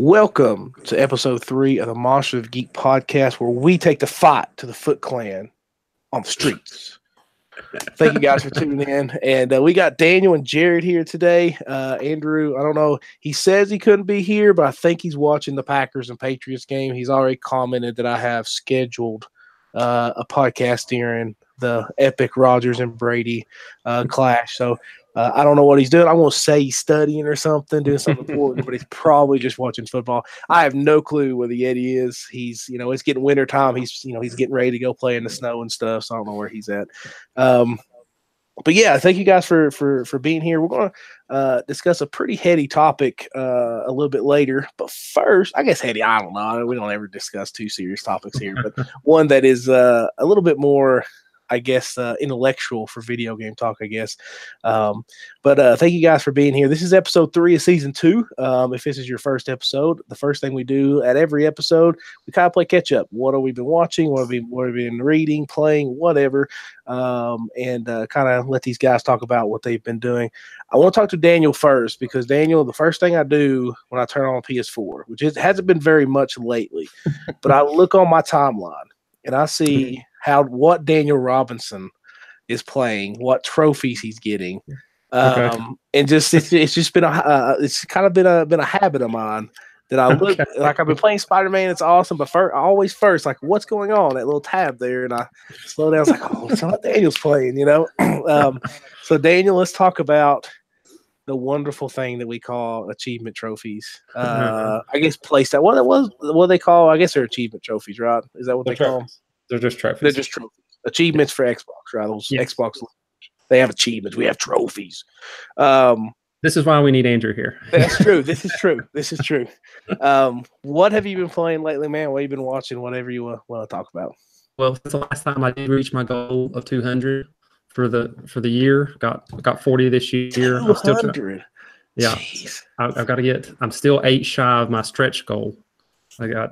Welcome to episode 3 of the Monster of Geek podcast, where we take the fight to the Foot Clan on the streets. Thank you guys for tuning in. And we got Daniel and Jared here today. Andrew, I don't know. He says he couldn't be here, but I think he's watching the Packers and Patriots game. He's already commented that I have scheduled a podcast during the epic Rodgers and Brady clash. So I don't know what he's doing. I won't say he's studying or something, doing something important, but he's probably just watching football. I have no clue where the Yeti is. He's, it's getting winter time. He's getting ready to go play in the snow and stuff. So I don't know where he's at. But yeah, thank you guys for being here. We're going to discuss a pretty heady topic a little bit later. But first, I guess heady, I don't know. We don't ever discuss too serious topics here, but one that is a little bit more, I guess, intellectual for video game talk, I guess. But thank you guys for being here. This is episode 3 of season 2. If this is your first episode, the first thing we do at every episode, we kind of play catch up. What have we been watching? What have we been reading, playing, whatever? And kind of let these guys talk about what they've been doing. I want to talk to Daniel first, because Daniel, the first thing I do when I turn on PS4, which hasn't been very much lately, but I look on my timeline and I see what Daniel Robinson is playing, what trophies he's getting, and just it's just been it's kind of been a habit of mine that I look like I've been playing Spider-Man. It's awesome, but always first, like, what's going on? That little tab there, and I slow down. I was like, oh, it's what Daniel's playing, So Daniel, let's talk about the wonderful thing that we call achievement trophies. I guess PlayStation. What they call? I guess they're achievement trophies, right? Is that what they call them? They're just trophies. They're just trophies. Achievements for Xbox, right? Those Xbox, they have achievements. We have trophies. This is why we need Andrew here. That's true. This is true. What have you been playing lately, man? What have you been watching? Whatever you want to talk about. Well, since the last time I did reach my goal of 200 for the year, got 40 this year. 200. Yeah, I've got to get. I'm still 8 shy of my stretch goal. I got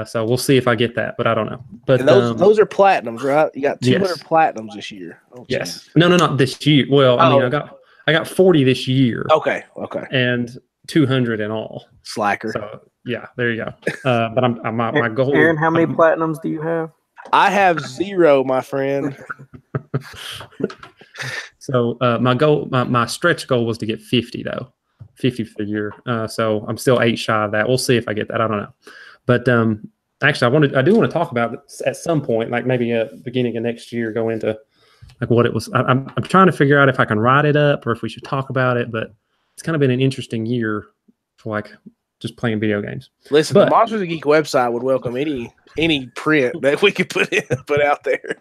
so we'll see if I get that, but I don't know. But and those are platinums, right? You got 200 platinums this year. Oh, yes. No, not this year. Well, I mean, I got 40 this year. Okay. And 200 in all. Slacker. So yeah, there you go. But I'm my goal. Aaron, how many platinums do you have? I have 0, my friend. So my goal, my stretch goal was to get 50 though, 50 for the year. So I'm still 8 shy of that. We'll see if I get that. I don't know. But actually, I do want to talk about it at some point, like maybe at beginning of next year, go into like what it was. I'm trying to figure out if I can write it up or if we should talk about it. But it's kind of been an interesting year for like just playing video games. Listen, the Monsters of Geek website would welcome any print that we could put out there.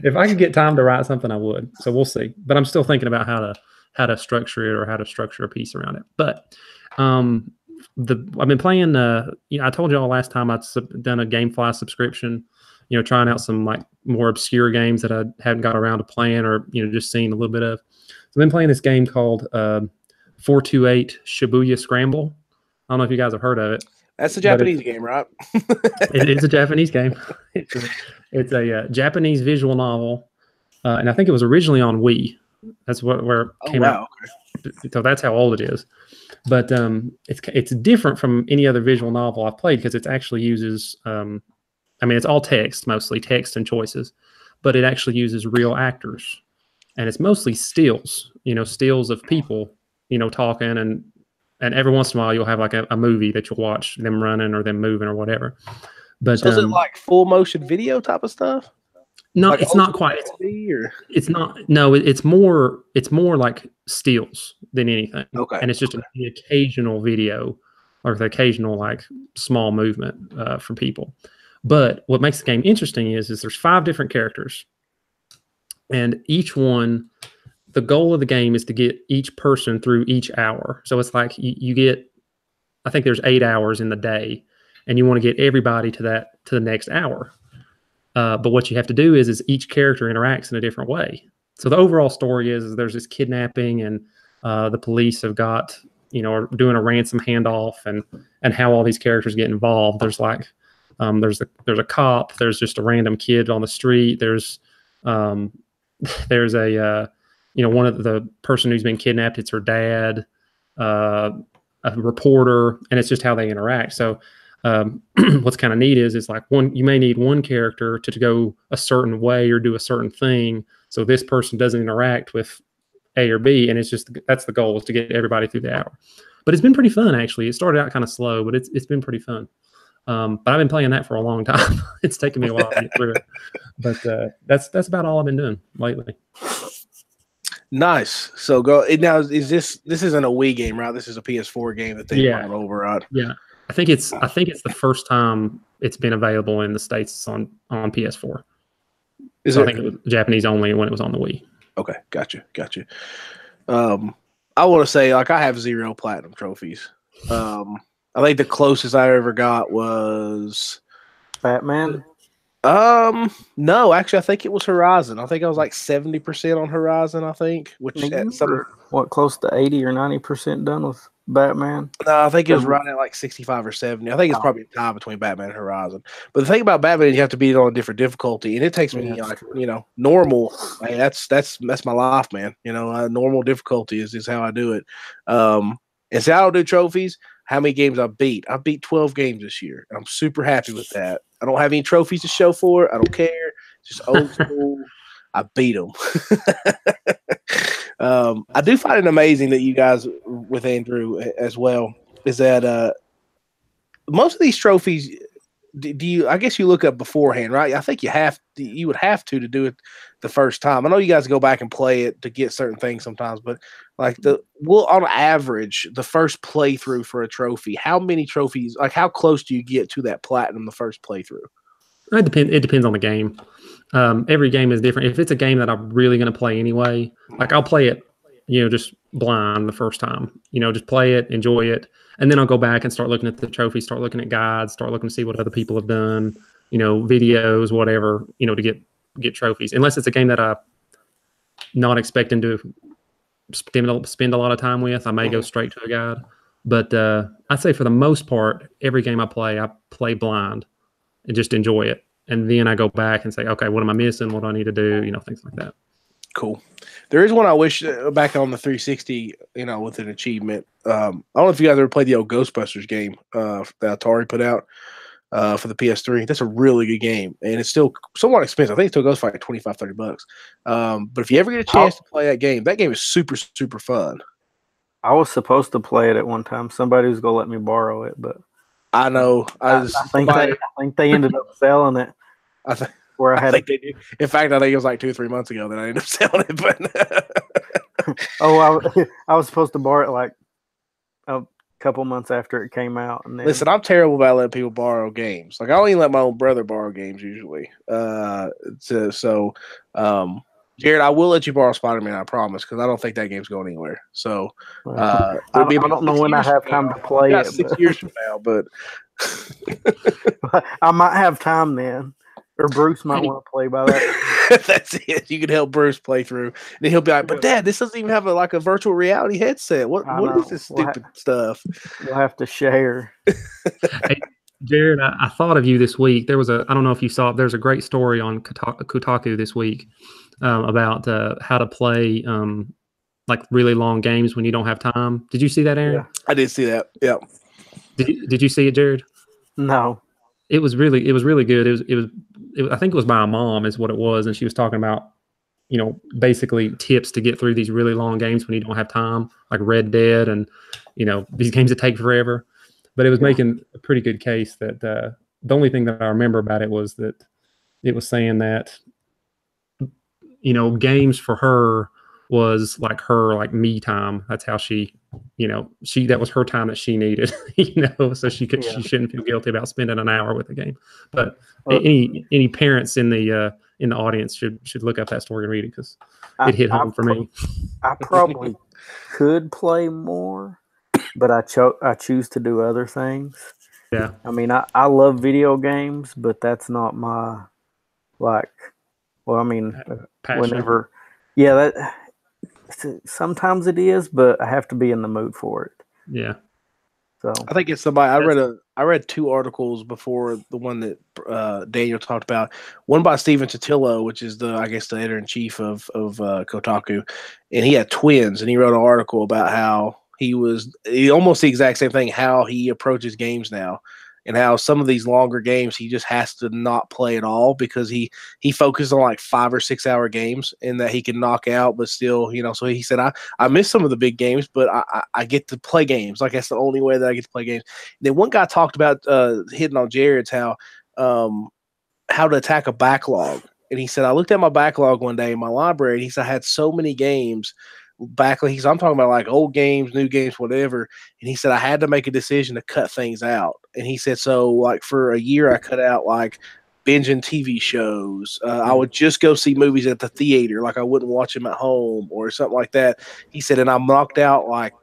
If I could get time to write something, I would. So we'll see. But I'm still thinking about how to structure it or how to structure a piece around it. But I've been playing. I told y'all last time I'd done a GameFly subscription. Trying out some like more obscure games that I hadn't got around to playing, or just seen a little bit of. So I've been playing this game called 428 Shibuya Scramble. I don't know if you guys have heard of it. That's a Japanese game, right? It is a Japanese game. It's a Japanese visual novel, and I think it was originally on Wii. That's where it came out. Okay. So that's how old it is. But it's different from any other visual novel I've played because it actually uses, it's all text, mostly text and choices, but it actually uses real actors. And it's mostly stills, stills of people, talking. And every once in a while you'll have like a movie that you'll watch them running or them moving or whatever. But so is it like full motion video type of stuff? No, like it's not quite. It's not. No, it's more like stills than anything. Okay. And it's just an occasional video or the occasional like small movement for people. But what makes the game interesting is there's 5 different characters, and each one, the goal of the game is to get each person through each hour. So it's like you get, I think there's 8 hours in the day, and you want to get everybody to the next hour. But what you have to do is each character interacts in a different way. So the overall story is there's this kidnapping, and the police have got, are doing a ransom handoff, and how all these characters get involved. There's like, there's a cop, there's just a random kid on the street. There's a, one of the person who's been kidnapped, it's her dad. a reporter, and it's just how they interact. So what's kind of neat is it's like you may need one character to go a certain way or do a certain thing, so this person doesn't interact with A or B, and it's just that's the goal, is to get everybody through the hour. But it's been pretty fun, actually. It started out kind of slow, but it's been pretty fun. But I've been playing that for a long time. It's taken me a while to get through it, but that's about all I've been doing lately. Nice. So go now. Is this isn't a Wii game, right? This is a PS4 game that they brought over, right? Yeah, I think it's the first time it's been available in the States on PS4. I think it was Japanese only when it was on the Wii. Okay, gotcha. I want to say, like, I have 0 platinum trophies. I think the closest I ever got was Batman. No, actually, I think it was Horizon. I think I was like 70% on Horizon. I think, which what, close to 80 or 90% done with Batman? No, I think it was right at like 65 or 70. I think it's probably a tie between Batman and Horizon. But the thing about Batman, you have to beat it on a different difficulty, and it takes me normal. Like, that's my life, man. Normal difficulty is how I do it. And so I don't do trophies. How many games I beat? I beat 12 games this year. I'm super happy with that. I don't have any trophies to show for it. I don't care. Just old school. I beat them. I do find it amazing that you guys, with Andrew as well, is that most of these trophies, do you? I guess you look up beforehand, right? I think you would have to do it the first time. I know you guys go back and play it to get certain things sometimes, but like on average, the first playthrough for a trophy, how many trophies? Like, how close do you get to that platinum the first playthrough? It depends on the game. Every game is different. If it's a game that I'm really going to play anyway, like I'll play it, just blind the first time. Just play it, enjoy it, and then I'll go back and start looking at the trophies, start looking at guides, start looking to see what other people have done, videos, whatever, to get trophies. Unless it's a game that I'm not expecting to spend a lot of time with, I may go straight to a guide. But I'd say for the most part, every game I play blind and just enjoy it. And then I go back and say, okay, what am I missing? What do I need to do? Things like that. Cool. There is one I wish back on the 360, with an achievement. I don't know if you guys ever played the old Ghostbusters game that Atari put out for the PS3. That's a really good game, and it's still somewhat expensive. I think it still goes for like $25-$30. But if you ever get a chance to play that game is super, super fun. I was supposed to play it at one time. Somebody was going to let me borrow it, but I know. I think they ended up selling it. I think they did. In fact, I think it was like 2 or 3 months ago that I ended up selling it. But I was supposed to borrow it like a couple months after it came out. And then, listen, I'm terrible about letting people borrow games. Like, I only let my own brother borrow games usually. Jared, I will let you borrow Spider-Man, I promise, because I don't think that game's going anywhere. So I don't know when I have time to play it. 6 years from now, but I might have time then. Or Bruce might want to play by that. That's it. You can help Bruce play through. And then he'll be like, but Dad, this doesn't even have a virtual reality headset. What is this stupid stuff? We'll have to share. Hey, Jared, I thought of you this week. I don't know if you saw it, there's a great story on Kotaku this week about how to play like really long games when you don't have time. Did you see that, Aaron? Yeah. I did see that. Yeah. Did you see it, Jared? No. It was really good. I think it was by a mom is what it was. And she was talking about, basically tips to get through these really long games when you don't have time, like Red Dead and, these games that take forever. But it was making a pretty good case that the only thing that I remember about it was that it was saying that, games for her was like her me time. That's how she that was her time that she needed, so she shouldn't feel guilty about spending an hour with the game. But any parents in the audience should look up that story and read it, because it hit home for me. I probably could play more, but I choose to do other things. Yeah. I mean, I love video games, but that's not my passion. Whenever, sometimes it is, but I have to be in the mood for it. Yeah. So I think it's somebody. I read 2 articles before the one that Daniel talked about. One by Steven Totilo, which is the editor in chief of Kotaku, and he had twins, and he wrote an article about how he almost the exact same thing, how he approaches games now. And how some of these longer games he just has to not play at all because he focuses on like 5 or 6 hour games and that he can knock out, but still, so he said, I miss some of the big games, but I get to play games. Like that's the only way that I get to play games. And then one guy talked about hitting on Jared's how to attack a backlog. And he said, I looked at my backlog one day in my library and he said, I had so many games backlog. I'm talking about like old games, new games, whatever. And he said, I had to make a decision to cut things out. And he said, so like for a year, I cut out like binging TV shows. I would just go see movies at the theater. Like I wouldn't watch them at home or something like that. He said, and I knocked out like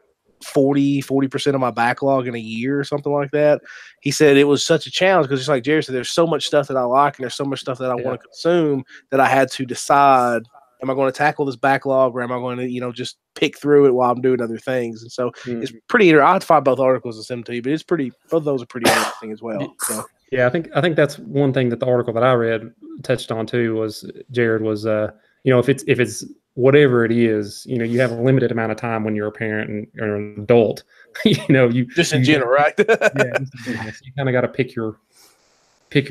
40% of my backlog in a year or something like that. He said it was such a challenge because just like Jerry said, there's so much stuff that I like and there's so much stuff that I want to consume that I had to decide, am I going to tackle this backlog or am I going to, just pick through it while I'm doing other things? And so it's pretty I have to find both articles and send them to you, but it's pretty, both of those are pretty interesting as well. So yeah, I think that's one thing that the article that I read touched on too was Jared was if it's whatever it is, you have a limited amount of time when you're a parent or an adult. You just in general, right? Yeah, so you kind of got to pick your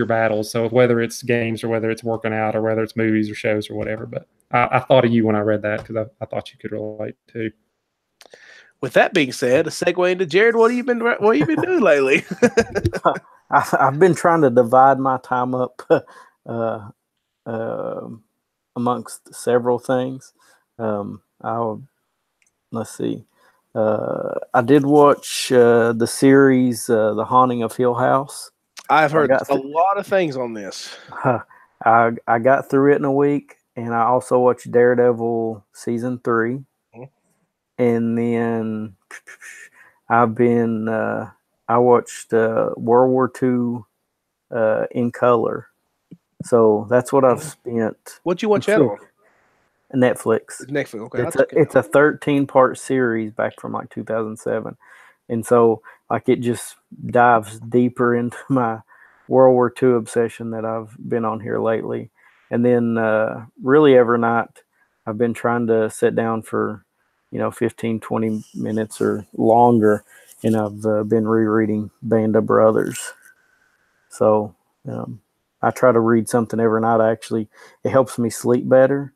battles. So whether it's games or whether it's working out or whether it's movies or shows or whatever. But I thought of you when I read that because I thought you could relate too. With that being said, a segue into Jared. What have you been doing lately? I've been trying to divide my time up amongst several things. Let's see. I did watch the series The Haunting of Hill House. I've heard a lot of things on this. I got through it in a week, and I also watched Daredevil season 3. And then I watched World War II in color. So that's what I've spent. What'd you watch that on? Netflix. Netflix, okay. It's a 13-part series back from like 2007. And so like it just dives deeper into my World War II obsession that I've been on here lately. And then really every night I've been trying to sit down for 15, 20 minutes or longer, and I've been rereading Band of Brothers. So I try to read something every night. It helps me sleep better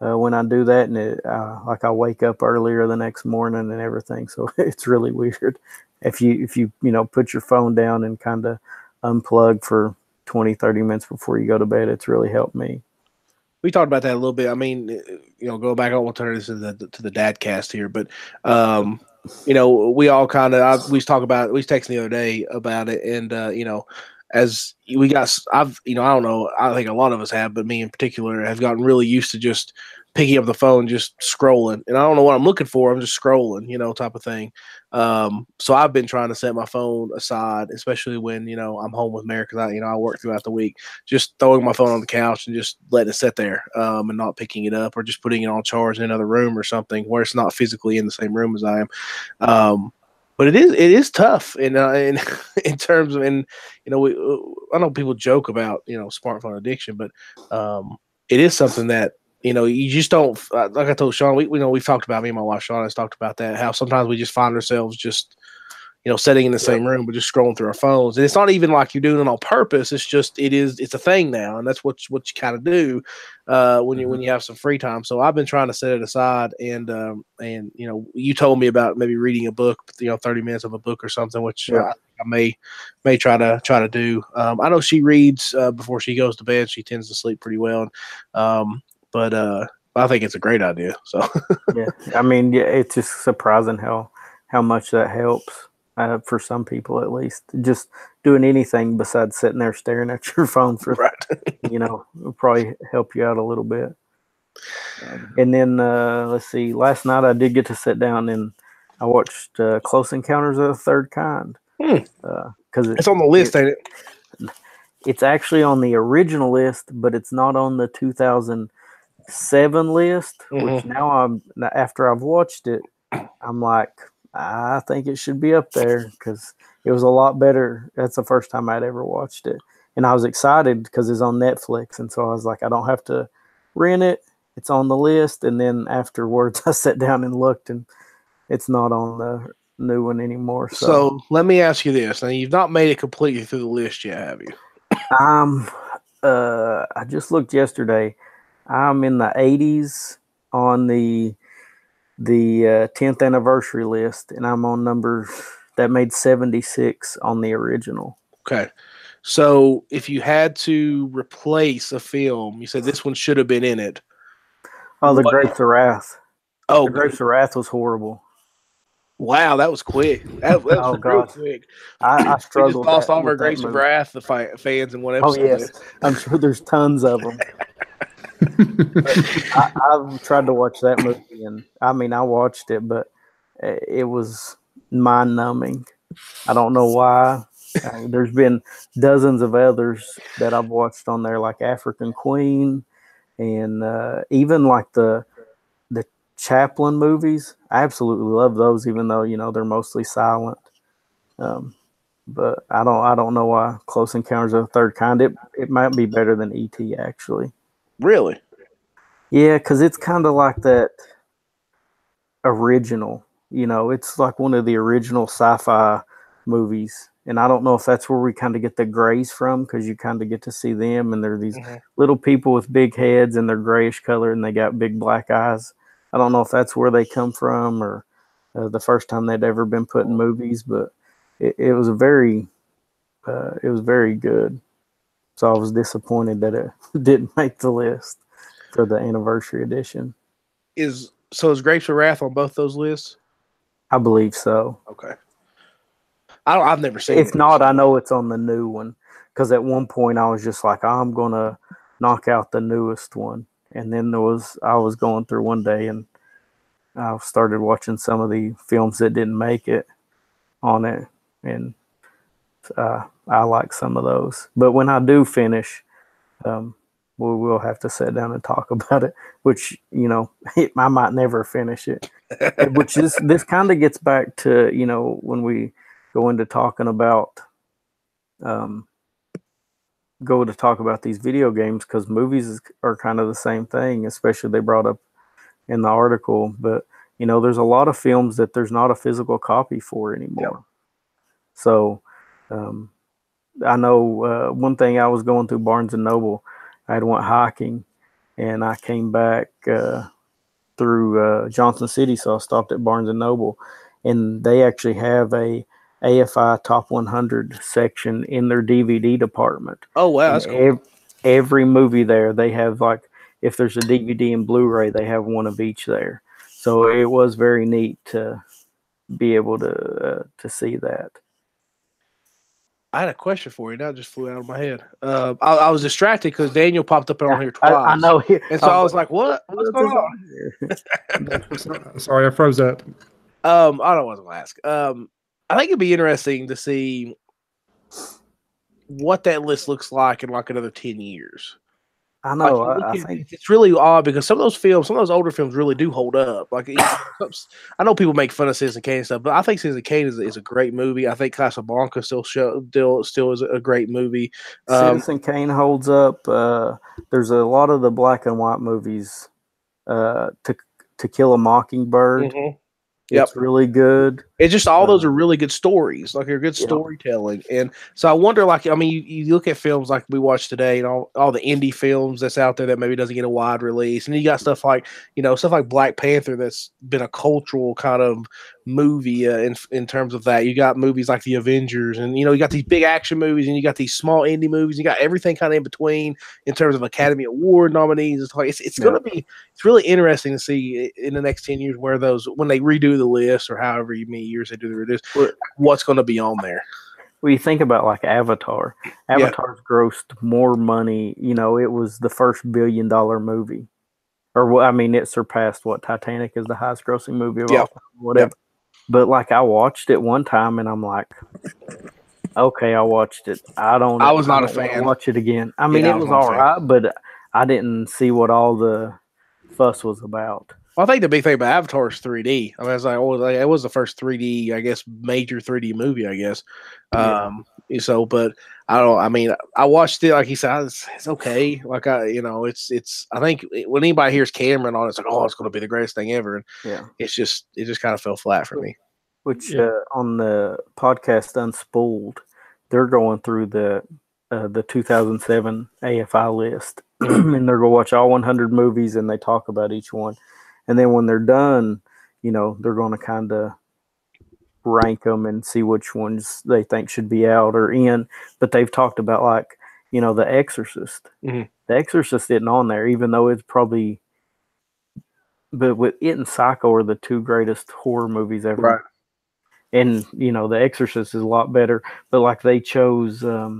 when I do that, and I wake up earlier the next morning and everything. So it's really weird. If you put your phone down and kind of unplug for 20, 30 minutes before you go to bed, it's really helped me. We talked about that a little bit. I mean, go back, I won't turn this to the dad cast here, but we all kind of we texted the other day about it, and as we got, I don't know, I think a lot of us have, but me in particular have gotten really used to just picking up the phone, just scrolling, and I don't know what I'm looking for. I'm just scrolling, type of thing. So I've been trying to set my phone aside, especially when I'm home with Mary because I work throughout the week. Just throwing my phone on the couch and just letting it sit there, and not picking it up or just putting it on charge in another room or something where it's not physically in the same room as I am. But it is tough in terms of, and I know people joke about smartphone addiction, but it is something that you just don't, like I told Sean, we've talked about, me and my wife Sean has talked about that, how sometimes we just find ourselves just sitting in the same room but just scrolling through our phones, and it's not even like you're doing it on purpose. It's just it's a thing now, and that's what you kind of do when you have some free time. So I've been trying to set it aside, and you told me about maybe reading a book, 30 minutes of a book or something, which I may try to do. I know she reads before she goes to bed. She tends to sleep pretty well, but I think it's a great idea. So yeah, I mean, it's just surprising how much that helps. For some people, at least, just doing anything besides sitting there staring at your phone for, will probably help you out a little bit. And then let's see. Last night I did get to sit down and I watched Close Encounters of the Third Kind. Because it's on the list, ain't it? It's actually on the original list, but it's not on the 2007 list. Which now after I've watched it, I'm like, I think it should be up there because it was a lot better. That's the first time I'd ever watched it. And I was excited because it's on Netflix. And so I was like, I don't have to rent it. It's on the list. And then afterwards, I sat down and looked, and It's not on the new one anymore. So let me ask you this. Now, you've not made it completely through the list yet, have you? I just looked yesterday. I'm in the 80s on the 10th anniversary list, and I'm on number that made 76 on the original. Okay. So if you had to replace a film, you said this one should have been in it. Oh, The Grapes of Wrath. Oh, The Grapes of Wrath was horrible. wow, that was quick. That was Oh, real God. quick. I We struggled just lost all of with our that Grapes of movie. Wrath, the fans in one Oh, episode. yes. I'm sure there's tons of them. I've tried to watch that movie, and I mean, I watched it, but it was mind-numbing. I don't know why. There's been dozens of others that I've watched on there, like African Queen, and even like the Chaplin movies. I absolutely love those, even though they're mostly silent. But I don't know why Close Encounters of the Third Kind. It might be better than E.T. actually. Really? Yeah, because it's kind of like that original. It's like one of the original sci-fi movies, and I don't know if that's where we kind of get the grays from, because you kind of get to see them, and they're these little people with big heads, and they're grayish color, and they got big black eyes. I don't know if that's where they come from, or the first time they'd ever been put in movies, but it was very good. So I was disappointed that it didn't make the list for the anniversary edition. Is Grapes of Wrath on both those lists? I believe so. Okay. I've never seen it. If not, I know it's on the new one, because at one point I was just like, I'm gonna knock out the newest one, and then I was going through one day and I started watching some of the films that didn't make it on it, and I like some of those. But when I do finish, we will have to sit down and talk about it, which I might never finish it. Which this kind of gets back to when we go into talking about these video games, because movies are kind of the same thing, especially they brought up in the article. But there's a lot of films that there's not a physical copy for anymore. Yep. So I know one thing, I was going through Barnes and Noble. I had went hiking, and I came back through Johnson City, so I stopped at Barnes and Noble, and they actually have a AFI Top 100 section in their DVD department. Oh wow, that's cool. Every movie there, they have, like, if there's a DVD and Blu-ray, they have one of each there. So it was very neat to be able to see that. I had a question for you. Now it just flew out of my head. I was distracted because Daniel popped up on here twice. I know. And so I was like, "What's going on here?" Sorry, I froze up. I don't know what to ask. I think it'd be interesting to see what that list looks like in like another 10 years. I know. I think it's really odd because some of those older films really do hold up. Like, I know people make fun of Citizen Kane and stuff, but I think Citizen Kane is a great movie. I think Casablanca still is a great movie. Citizen Kane holds up. There's a lot of the black and white movies. To Kill a Mockingbird. Mm-hmm. It's really good. It's just all those are really good stories. Like, they're good storytelling. And so I wonder, like, I mean, you look at films like we watched today and all the indie films that's out there that maybe doesn't get a wide release. And you got stuff like Black Panther that's been a cultural kind of movie in terms of that. You got movies like The Avengers, and you got these big action movies, and you got these small indie movies. You got everything kind of in between in terms of Academy Award nominees. It's going to be really interesting to see in the next 10 years where those, when they redo the list or however many years they do the reduce, what's going to be on there. Well, you think about like Avatar's grossed more money. It was the first $1 billion movie, or I mean, it surpassed Titanic is the highest grossing movie of all time, whatever. But like, I watched it one time and I'm like, okay, I watched it. I was not a fan. Watch it again. I mean, it was all right, but I didn't see what all the fuss was about. Well, I think the big thing about Avatar is 3D. I mean, it's like, oh, like, it was the first 3D, I guess, major 3D movie, I guess. So, but I don't. I mean, I watched it. Like he said, it's okay. Like it's. I think when anybody hears Cameron on, it's like, oh, it's going to be the greatest thing ever. And it just kind of fell flat for me. Which on the podcast Unspooled, they're going through the 2007 AFI list, and they're going to watch all 100 movies, and they talk about each one. And then when they're done, they're going to kind of rank them and see which ones they think should be out or in. But they've talked about, like, The Exorcist. The Exorcist isn't on there, even though it's probably, but with it and Psycho are the two greatest horror movies ever. Right. And, The Exorcist is a lot better. But, like, they chose, I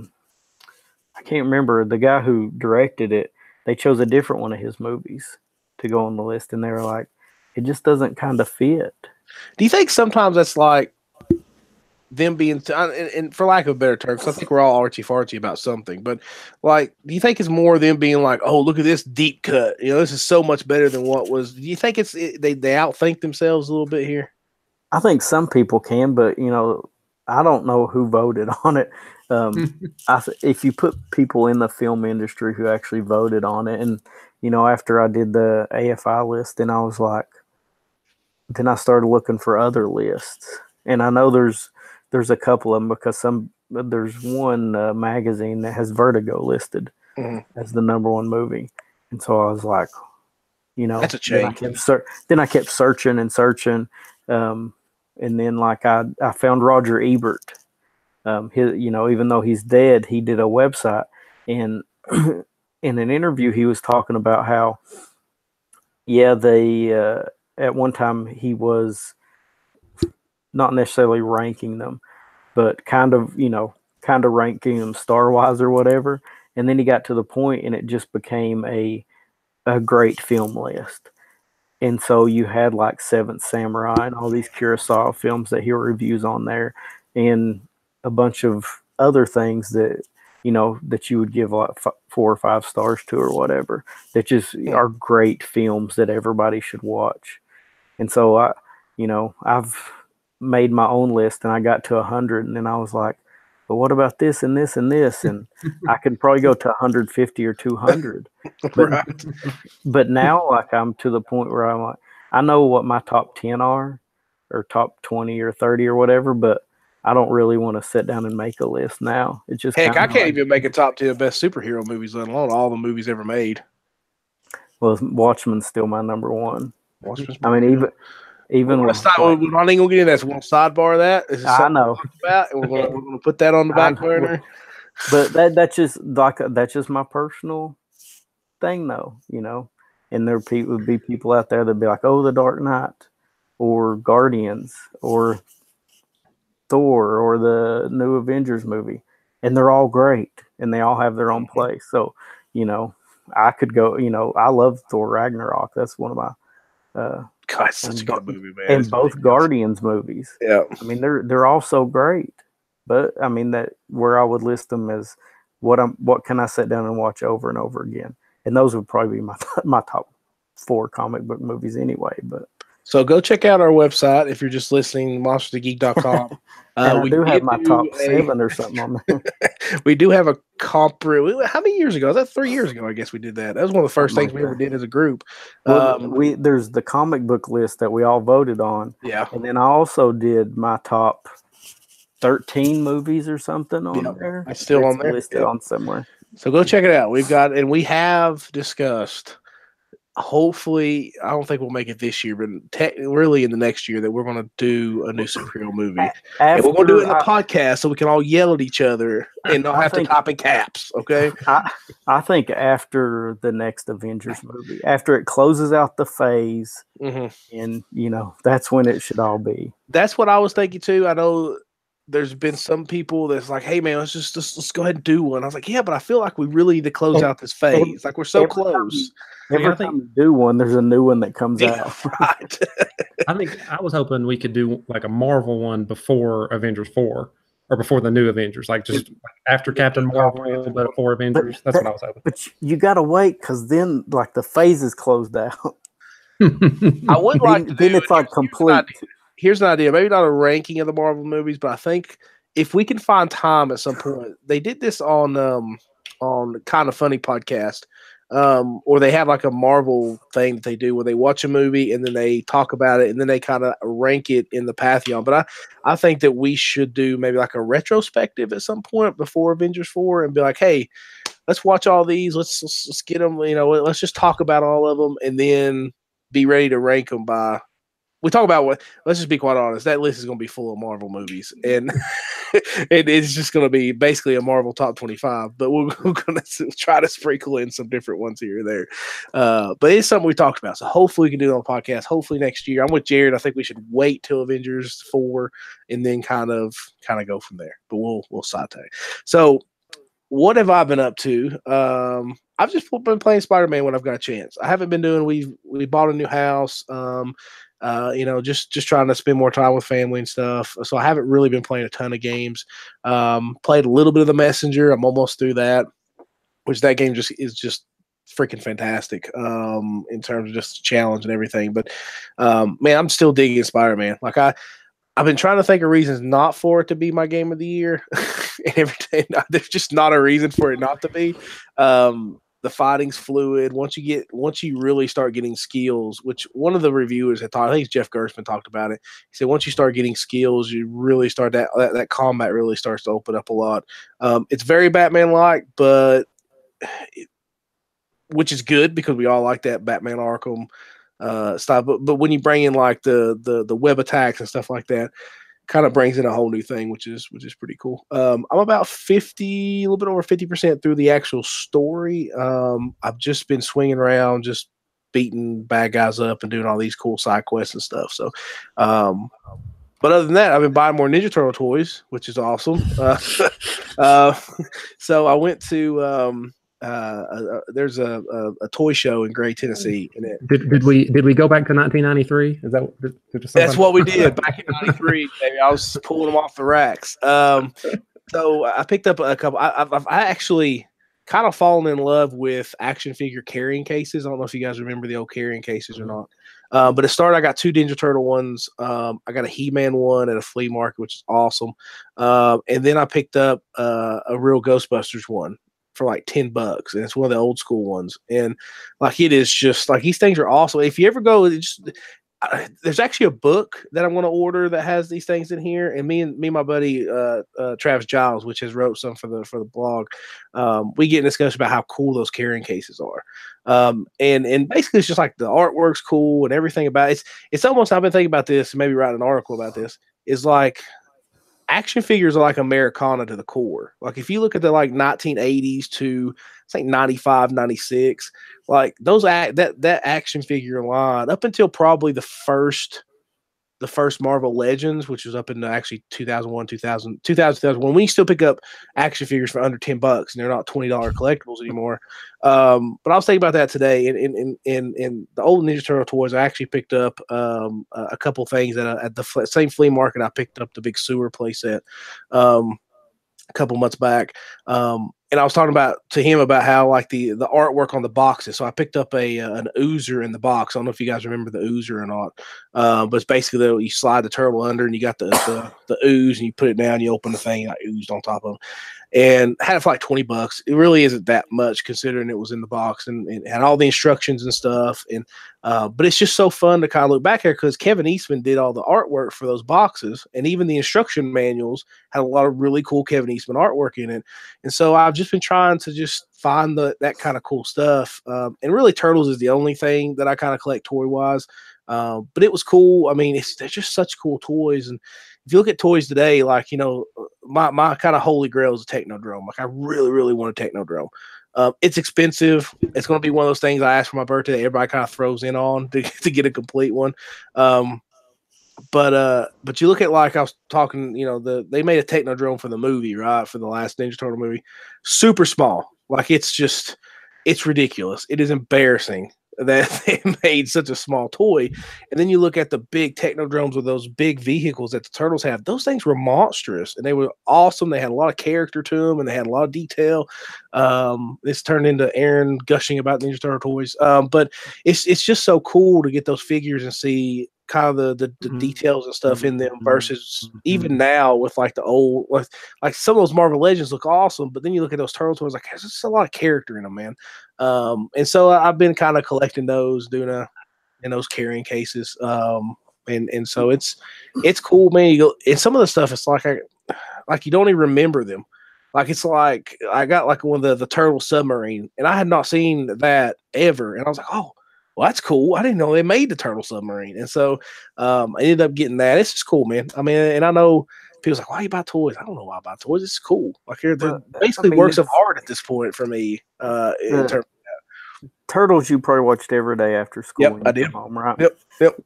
can't remember, the guy who directed it, they chose a different one of his movies to go on the list. And they were like, it just doesn't kind of fit. Do you think sometimes that's like them being, and for lack of a better term, because I think we're all artsy-fartsy about something, but, like, do you think it's more them being like, oh, look at this deep cut. This is so much better than what was. Do you think they outthink themselves a little bit here? I think some people can, but, I don't know who voted on it. If you put people in the film industry who actually voted on it, and, after I did the AFI list, then I was like, then I started looking for other lists. And I know there's a couple of them, because there's one magazine that has Vertigo listed as the #1 movie. And so I was like, that's a change. Then I kept searching and searching. And then, like, I found Roger Ebert. Even though he's dead, he did a website, and in an interview he was talking about how, they at one time he was not necessarily ranking them, but kind of ranking them star-wise or whatever. And then he got to the point, and it just became a great film list. And so you had, like, Seventh Samurai and all these Kurosawa films that he reviews on there, and a bunch of other things that, that you would give like 4 or 5 stars to or whatever, that just are great films that everybody should watch. And so I've made my own list, and I got to 100, and then I was like, but what about this and this and this? And I could probably go to 150 or 200. But now, like, I'm to the point where I'm like, I know what my top 10 are, or top 20 or 30 or whatever, but I don't really want to sit down and make a list now. It's just, heck, I can't even make a top 10 best superhero movies, let alone all the movies ever made. Well, Watchmen's still my #1. I mean, even we're not even gonna get into that. So we'll sidebar of that. This is I know, about, and we're gonna put that on the back burner. But that's just my personal thing, though. And there would be people out there that'd be like, oh, The Dark Knight, or Guardians, or Thor, or the new Avengers movie, and they're all great, and they all have their own place. So, I could go. I love Thor Ragnarok. That's one of my. God, it's such a good movie, man. And both Guardians movies. Yeah, I mean, they're all so great. But I mean, that where I would list them as what can I sit down and watch over and over again, and those would probably be my top 4 comic book movies anyway. But so go check out our website if you're just listening, monstergeek.com. We do have my top 7 or something on there. We do have a comp. How many years ago? Was that 3 years ago? I guess we did that. That was one of the first things we ever did as a group. Well, there's the comic book list that we all voted on. Yeah. And then I also did my top 13 movies or something on there. It's still on there. Listed on somewhere. So go check it out. We have discussed, hopefully, I don't think we'll make it this year, but really in the next year, that we're going to do a new superhero movie. And we're going to do it in the podcast so we can all yell at each other and not have to type in caps, okay? I think after the next Avengers movie, after it closes out the phase, and, that's when it should all be. That's what I was thinking, too. I know there's been some people that's like, hey, man, let's go ahead and do one. I was like, yeah, but I feel like we really need to close out this phase. Like, we're so close. Every time you do one, there's a new one that comes out. Right. I was hoping we could do like a Marvel one before Avengers 4, or before the new Avengers, like just after Captain Marvel, but before Avengers. That's what I was hoping. But you got to wait, because then, like, the phase is closed out. I would like to then do it's like complete. Here's an idea. Maybe not a ranking of the Marvel movies, but I think if we can find time at some point, they did this on Kind of Funny podcast, or they have like a Marvel thing that they do where they watch a movie and then they talk about it and then they kind of rank it in the Pantheon. But I think that we should do maybe like a retrospective at some point before Avengers 4 and be like, hey, let's watch all these. Let's get them. Let's just talk about all of them and then be ready to rank them by. We talk about what. Let's just be quite honest. That list is going to be full of Marvel movies, and it's just going to be basically a Marvel top 25. But we're going to try to sprinkle in some different ones here or there. But it's something we talked about. So hopefully we can do it on the podcast. Hopefully next year. I'm with Jared. I think we should wait till Avengers 4 and then kind of go from there. But we'll saute. So what have I been up to? I've just been playing Spider-Man when I've got a chance. I haven't been doing. We bought a new house. Just trying to spend more time with family and stuff. So I haven't really been playing a ton of games. Played a little bit of The Messenger. I'm almost through that, which that game is just freaking fantastic in terms of just challenge and everything. But man, I'm still digging Spider-Man. Like I've been trying to think of reasons not for it to be my game of the year. And there's just not a reason for it not to be. The fighting's fluid. Once you really start getting skills, which one of the reviewers had talked, I think Jeff Gerstmann talked about it. He said once you start getting skills, you really start that combat really starts to open up a lot. It's very Batman-like, but which is good because we all like that Batman Arkham stuff. But when you bring in like the web attacks and stuff like that, kind of brings in a whole new thing, which is pretty cool. I'm about 50, a little bit over 50% through the actual story. I've just been swinging around, just beating bad guys up and doing all these cool side quests and stuff. So, but other than that, I've been buying more Ninja Turtle toys, which is awesome. So I went to there's a toy show in Gray, Tennessee. And did we go back to 1993? Is that that's what we did back in '93? Baby, I was pulling them off the racks. So I picked up a couple. I actually kind of fallen in love with action figure carrying cases. I don't know if you guys remember the old carrying cases or not. But it started. I got 2 Ninja Turtle ones. I got a He-Man one at a flea market, which is awesome. And then I picked up a real Ghostbusters one for like $10, and it's one of the old school ones. And like it is just like these things are awesome. If you ever go, there's actually a book that I'm going to order that has these things in here. And me and my buddy Travis Giles, which has wrote some for the blog, we get in discussion about how cool those carrying cases are. And basically it's just like the artwork's cool and everything about it. It's almost, I've been thinking about this and maybe write an article about this, is like action figures are like Americana to the core. Like if you look at the like 1980s to it's like 95, 96, like those that action figure line up until probably the first Marvel Legends, which was up in actually 2001, 2001, when you still pick up action figures for under $10 and they're not $20 collectibles anymore. But I was thinking about that today. In the old Ninja Turtle toys, I actually picked up a couple things at the same flea market. I picked up the big sewer playset a couple months back. And I was talking to him about how like the artwork on the boxes. So I picked up an Oozer in the box. I don't know if you guys remember the Oozer or not, but it's basically you slide the turtle under and you got the ooze and you put it down, you open the thing, and I oozed on top of them. And had it for like $20. It really isn't that much considering it was in the box and had all the instructions and stuff. And but it's just so fun to kind of look back here because Kevin Eastman did all the artwork for those boxes, and even the instruction manuals had a lot of really cool Kevin Eastman artwork in it. And so I've just been trying to just find that kind of cool stuff. And really, Turtles is the only thing that I kind of collect toy wise. But it was cool. I mean, they're just such cool toys. And if you look at toys today, like, my kind of holy grail is a Technodrome. Like I really, really want a Technodrome. It's expensive. It's going to be one of those things I asked for my birthday that everybody kind of throws in on to get a complete one. But you look at, like I was talking, they made a Technodrome for the movie, right? For the last Ninja Turtle movie. Super small. Like it's ridiculous. It is embarrassing that they made such a small toy. And then you look at the big Technodromes with those big vehicles that the Turtles have. Those things were monstrous, and they were awesome. They had a lot of character to them, and they had a lot of detail. This turned into Aaron gushing about Ninja Turtle toys. But it's just so cool to get those figures and see kind of the details and stuff in them versus even now with like the old, like some of those Marvel Legends look awesome, but then you look at those Turtle toys, like there's just a lot of character in them, man. And so I've been kind of collecting those, in those carrying cases. And so it's cool, man. You go, and some of the stuff, it's like you don't even remember them. Like it's like I got like one of the Turtle submarine, and I had not seen that ever, and I was like, oh, well, that's cool. I didn't know they made the Turtle submarine, and so I ended up getting that. It's just cool, man. I mean, and I know people's like, why you buy toys? I don't know why I buy toys. It's cool. Like they're basically works of art at this point for me. In terms of Turtles, you probably watched every day after school. Yep, I did. Home, right? Yep.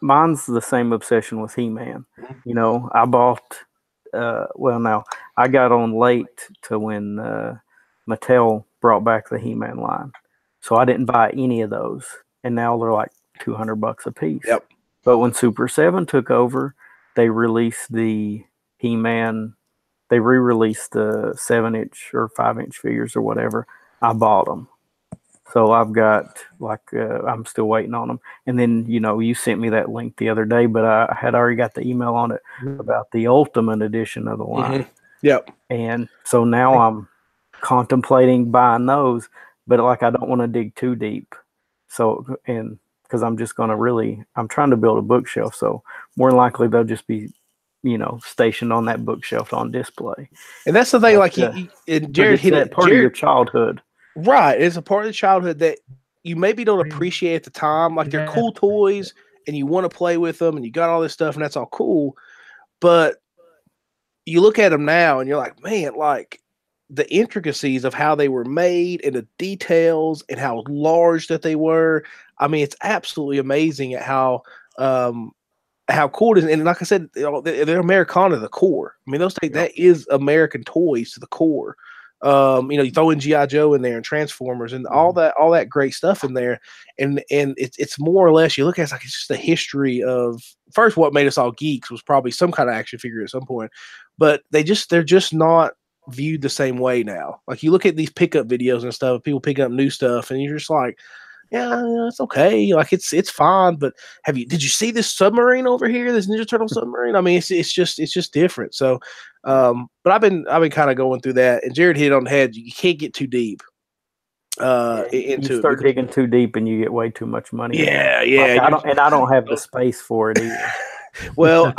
Mine's the same obsession with He-Man. You know, I bought. Now I got on late to when Mattel brought back the He-Man line, so I didn't buy any of those, and now they're like $200 a piece. Yep. But when Super 7 took over, they released the He-Man. They re-released the 7-inch or 5-inch figures or whatever. I bought them. So I've got I'm still waiting on them. And then, you sent me that link the other day, but I had already got the email on it about the Ultimate Edition of the line. Yep. And so now I'm contemplating buying those, but I don't want to dig too deep. So, and because I'm just going to I'm trying to build a bookshelf. So more than likely they'll just be, stationed on that bookshelf on display. And that's the thing, Jared hit that part of your childhood. Right. It's a part of the childhood that you maybe don't appreciate at the time. Like they're cool toys and you want to play with them and you got all this stuff and that's all cool. But you look at them now and you're like, man, like the intricacies of how they were made and the details and how large that they were. I mean, it's absolutely amazing at how cool it is. And like I said, they're Americana to the core. I mean, those things, that is American toys to the core. You throw in G.I. Joe in there and Transformers and all that great stuff in there. And it's more or less, you look at it's just a history of first what made us all geeks was probably some kind of action figure at some point, but they're just not viewed the same way now. Like you look at these pickup videos and stuff, people picking up new stuff and you're just like, yeah, it's okay. Like it's fine. But did you see this submarine over here? This Ninja Turtle submarine? I mean, it's just different. So, but I've been kind of going through that. And Jared hit on the head. You can't get too deep into it. You start digging too deep, and you get way too much money. Yeah. I don't have the space for it either. Well,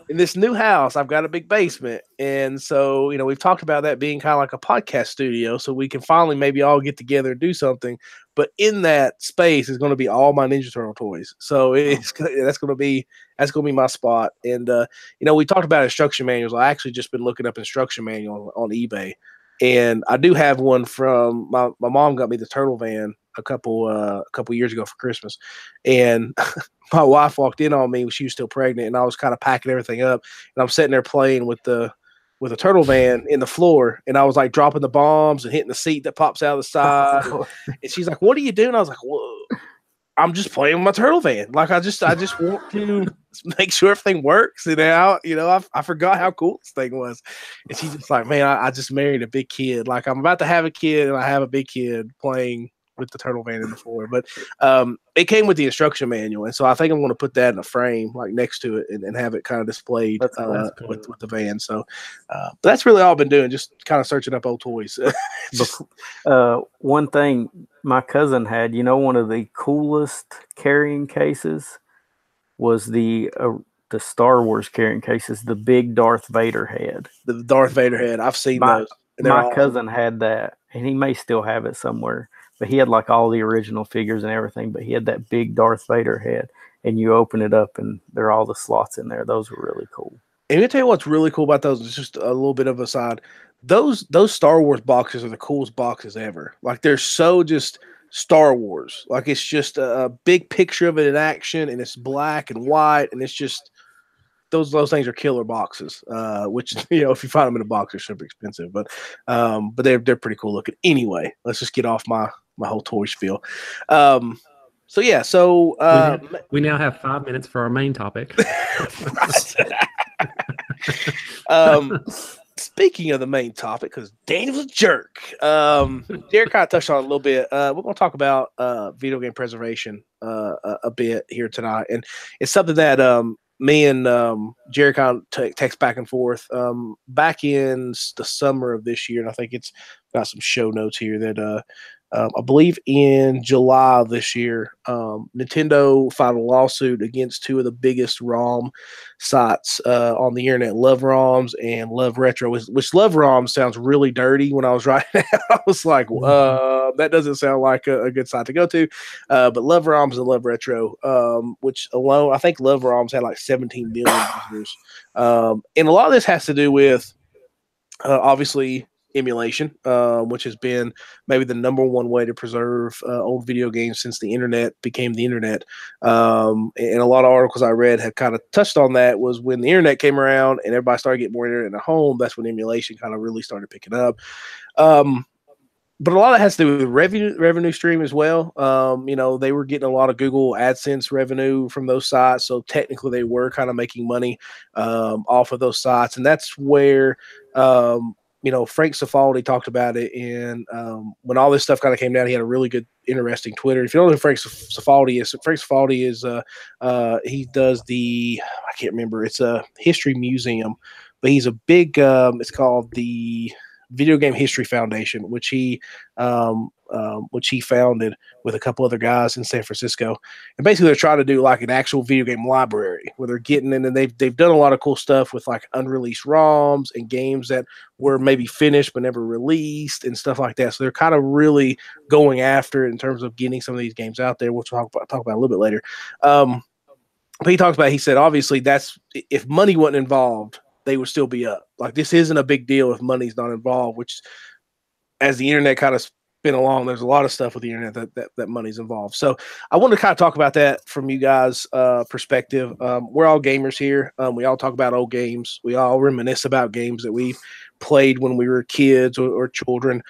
in this new house, I've got a big basement. And so, we've talked about that being kind of like a podcast studio. So we can finally maybe all get together and do something. But in that space is going to be all my Ninja Turtle toys. So that's going to be my spot. And, we talked about instruction manuals. I actually just been looking up instruction manual on eBay. And I do have one from my mom got me the Turtle Van a couple years ago for Christmas. And my wife walked in on me when she was still pregnant, and I was kind of packing everything up, and I'm sitting there playing with the Turtle Van in the floor, and I was like dropping the bombs and hitting the seat that pops out of the side. And she's like, "What are you doing?" I was like, "Whoa, I'm just playing with my Turtle Van. Like I just want to make sure everything works." And now, I forgot how cool this thing was. And she's just like, "Man, I just married a big kid. Like I'm about to have a kid, and I have a big kid playing with the Turtle Van in the floor." But it came with the instruction manual, and so I think I'm going to put that in a frame like next to it and have it kind of displayed cool. with the van. So but that's really all I've been doing, just kind of searching up old toys. One thing my cousin had, one of the coolest carrying cases was the Star Wars carrying cases, the big Darth Vader head. The Darth Vader head. I've seen those. My cousin had that, and he may still have it somewhere. But he had like all the original figures and everything, but he had that big Darth Vader head, and you open it up and there are all the slots in there. Those were really cool. And let me tell you what's really cool about those. It's just a little bit of a side. Those Star Wars boxes are the coolest boxes ever. Like they're so just Star Wars. Like it's just a big picture of it in action, and it's black and white, and it's just those things are killer boxes. Which if you find them in a box, they're super expensive, but they're pretty cool looking. Anyway, let's just get off my my whole toy spiel. So yeah, so we now have 5 minutes for our main topic. Speaking of the main topic, because Daniel's a jerk. Derek kind of touched on it a little bit. We're going to talk about video game preservation a bit here tonight, and it's something that me and Jared kind of text back and forth back in the summer of this year, and I think it's got some show notes here that I believe in July of this year, Nintendo filed a lawsuit against two of the biggest ROM sites on the internet, Love ROMs and Love Retro, which Love ROMs sounds really dirty. When I was writing it, I was like, that doesn't sound like a good site to go to. But Love ROMs and Love Retro, which alone, I think Love ROMs had like 17 million users. And a lot of this has to do with, obviously, emulation, which has been maybe the number one way to preserve old video games since the internet became the internet. And a lot of articles I read have kind of touched on that. Was when the internet came around and everybody started getting more internet in the home, that's when emulation kind of really started picking up. But a lot of it has to do with revenue stream as well. They were getting a lot of Google AdSense revenue from those sites, so technically they were kind of making money off of those sites, and that's where Frank Cifaldi talked about it. And when all this stuff kind of came down, he had a really good, interesting Twitter. If you don't know who Frank Cifaldi is, he does I can't remember, it's a history museum, but he's a big, it's called the Video Game History Foundation, which he founded with a couple other guys in San Francisco. And basically they're trying to do like an actual video game library where they're getting in, and they've done a lot of cool stuff with like unreleased ROMs and games that were maybe finished but never released and stuff like that. So they're kind of really going after it in terms of getting some of these games out there, which we'll talk about a little bit later. But he said, obviously that's, if money wasn't involved, they would still be up. Like, this isn't a big deal if money's not involved, which as the internet kind of spin along, there's a lot of stuff with the internet that money's involved. So I want to kind of talk about that from you guys' perspective. We're all gamers here. We all talk about old games. We all reminisce about games that we played when we were kids or children.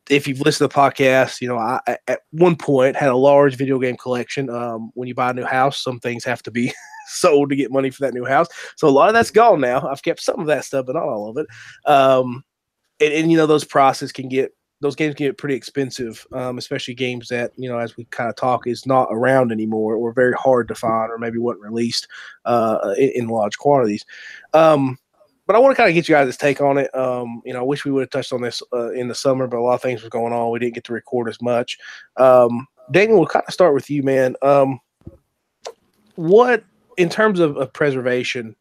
If you've listened to the podcast, I at one point had a large video game collection. When you buy a new house, some things have to be sold to get money for that new house. So a lot of that's gone now. I've kept some of that stuff, but not all of it. And those games can get pretty expensive, especially games that, as we kind of talk, is not around anymore or very hard to find or maybe wasn't released in large quantities. But I want to kind of get you guys' take on it. I wish we would have touched on this in the summer, but a lot of things were going on. We didn't get to record as much. Daniel, we'll kind of start with you, man. What, in terms of preservation,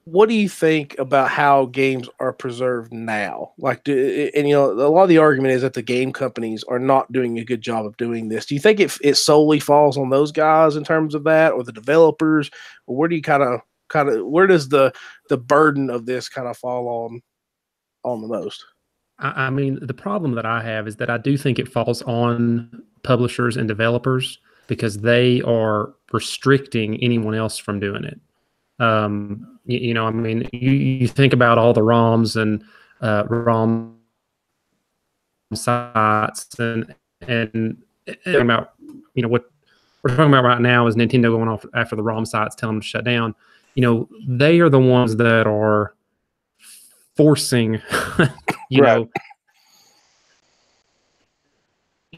what do you think about how games are preserved now? Like, a lot of the argument is that the game companies are not doing a good job of doing this. Do you think it solely falls on those guys in terms of that, or the developers, or where do you kind of where does the burden of this kind of fall on the most? I mean, the problem that I have is that I do think it falls on publishers and developers because they are restricting anyone else from doing it. You think about all the ROMs and ROM sites and about, what we're talking about right now is Nintendo going off after the ROM sites, telling them to shut down. They are the ones that are forcing, right.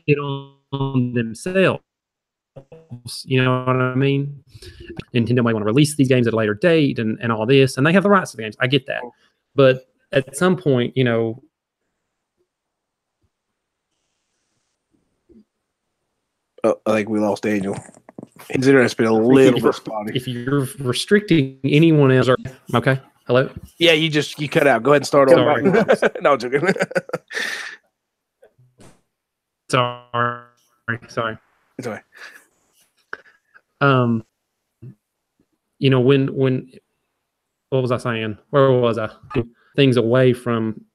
it on themselves. You know what I mean? Nintendo might want to release these games at a later date and all this, and they have the rights to the games. I get that. But at some point, I think we lost Daniel. His internet's been a little bit spotty. If you're restricting anyone else, okay? Hello? Yeah, you cut out. Go ahead and start over. No, I'm joking. Sorry. It's okay. When what was I saying? Where was I? Things away from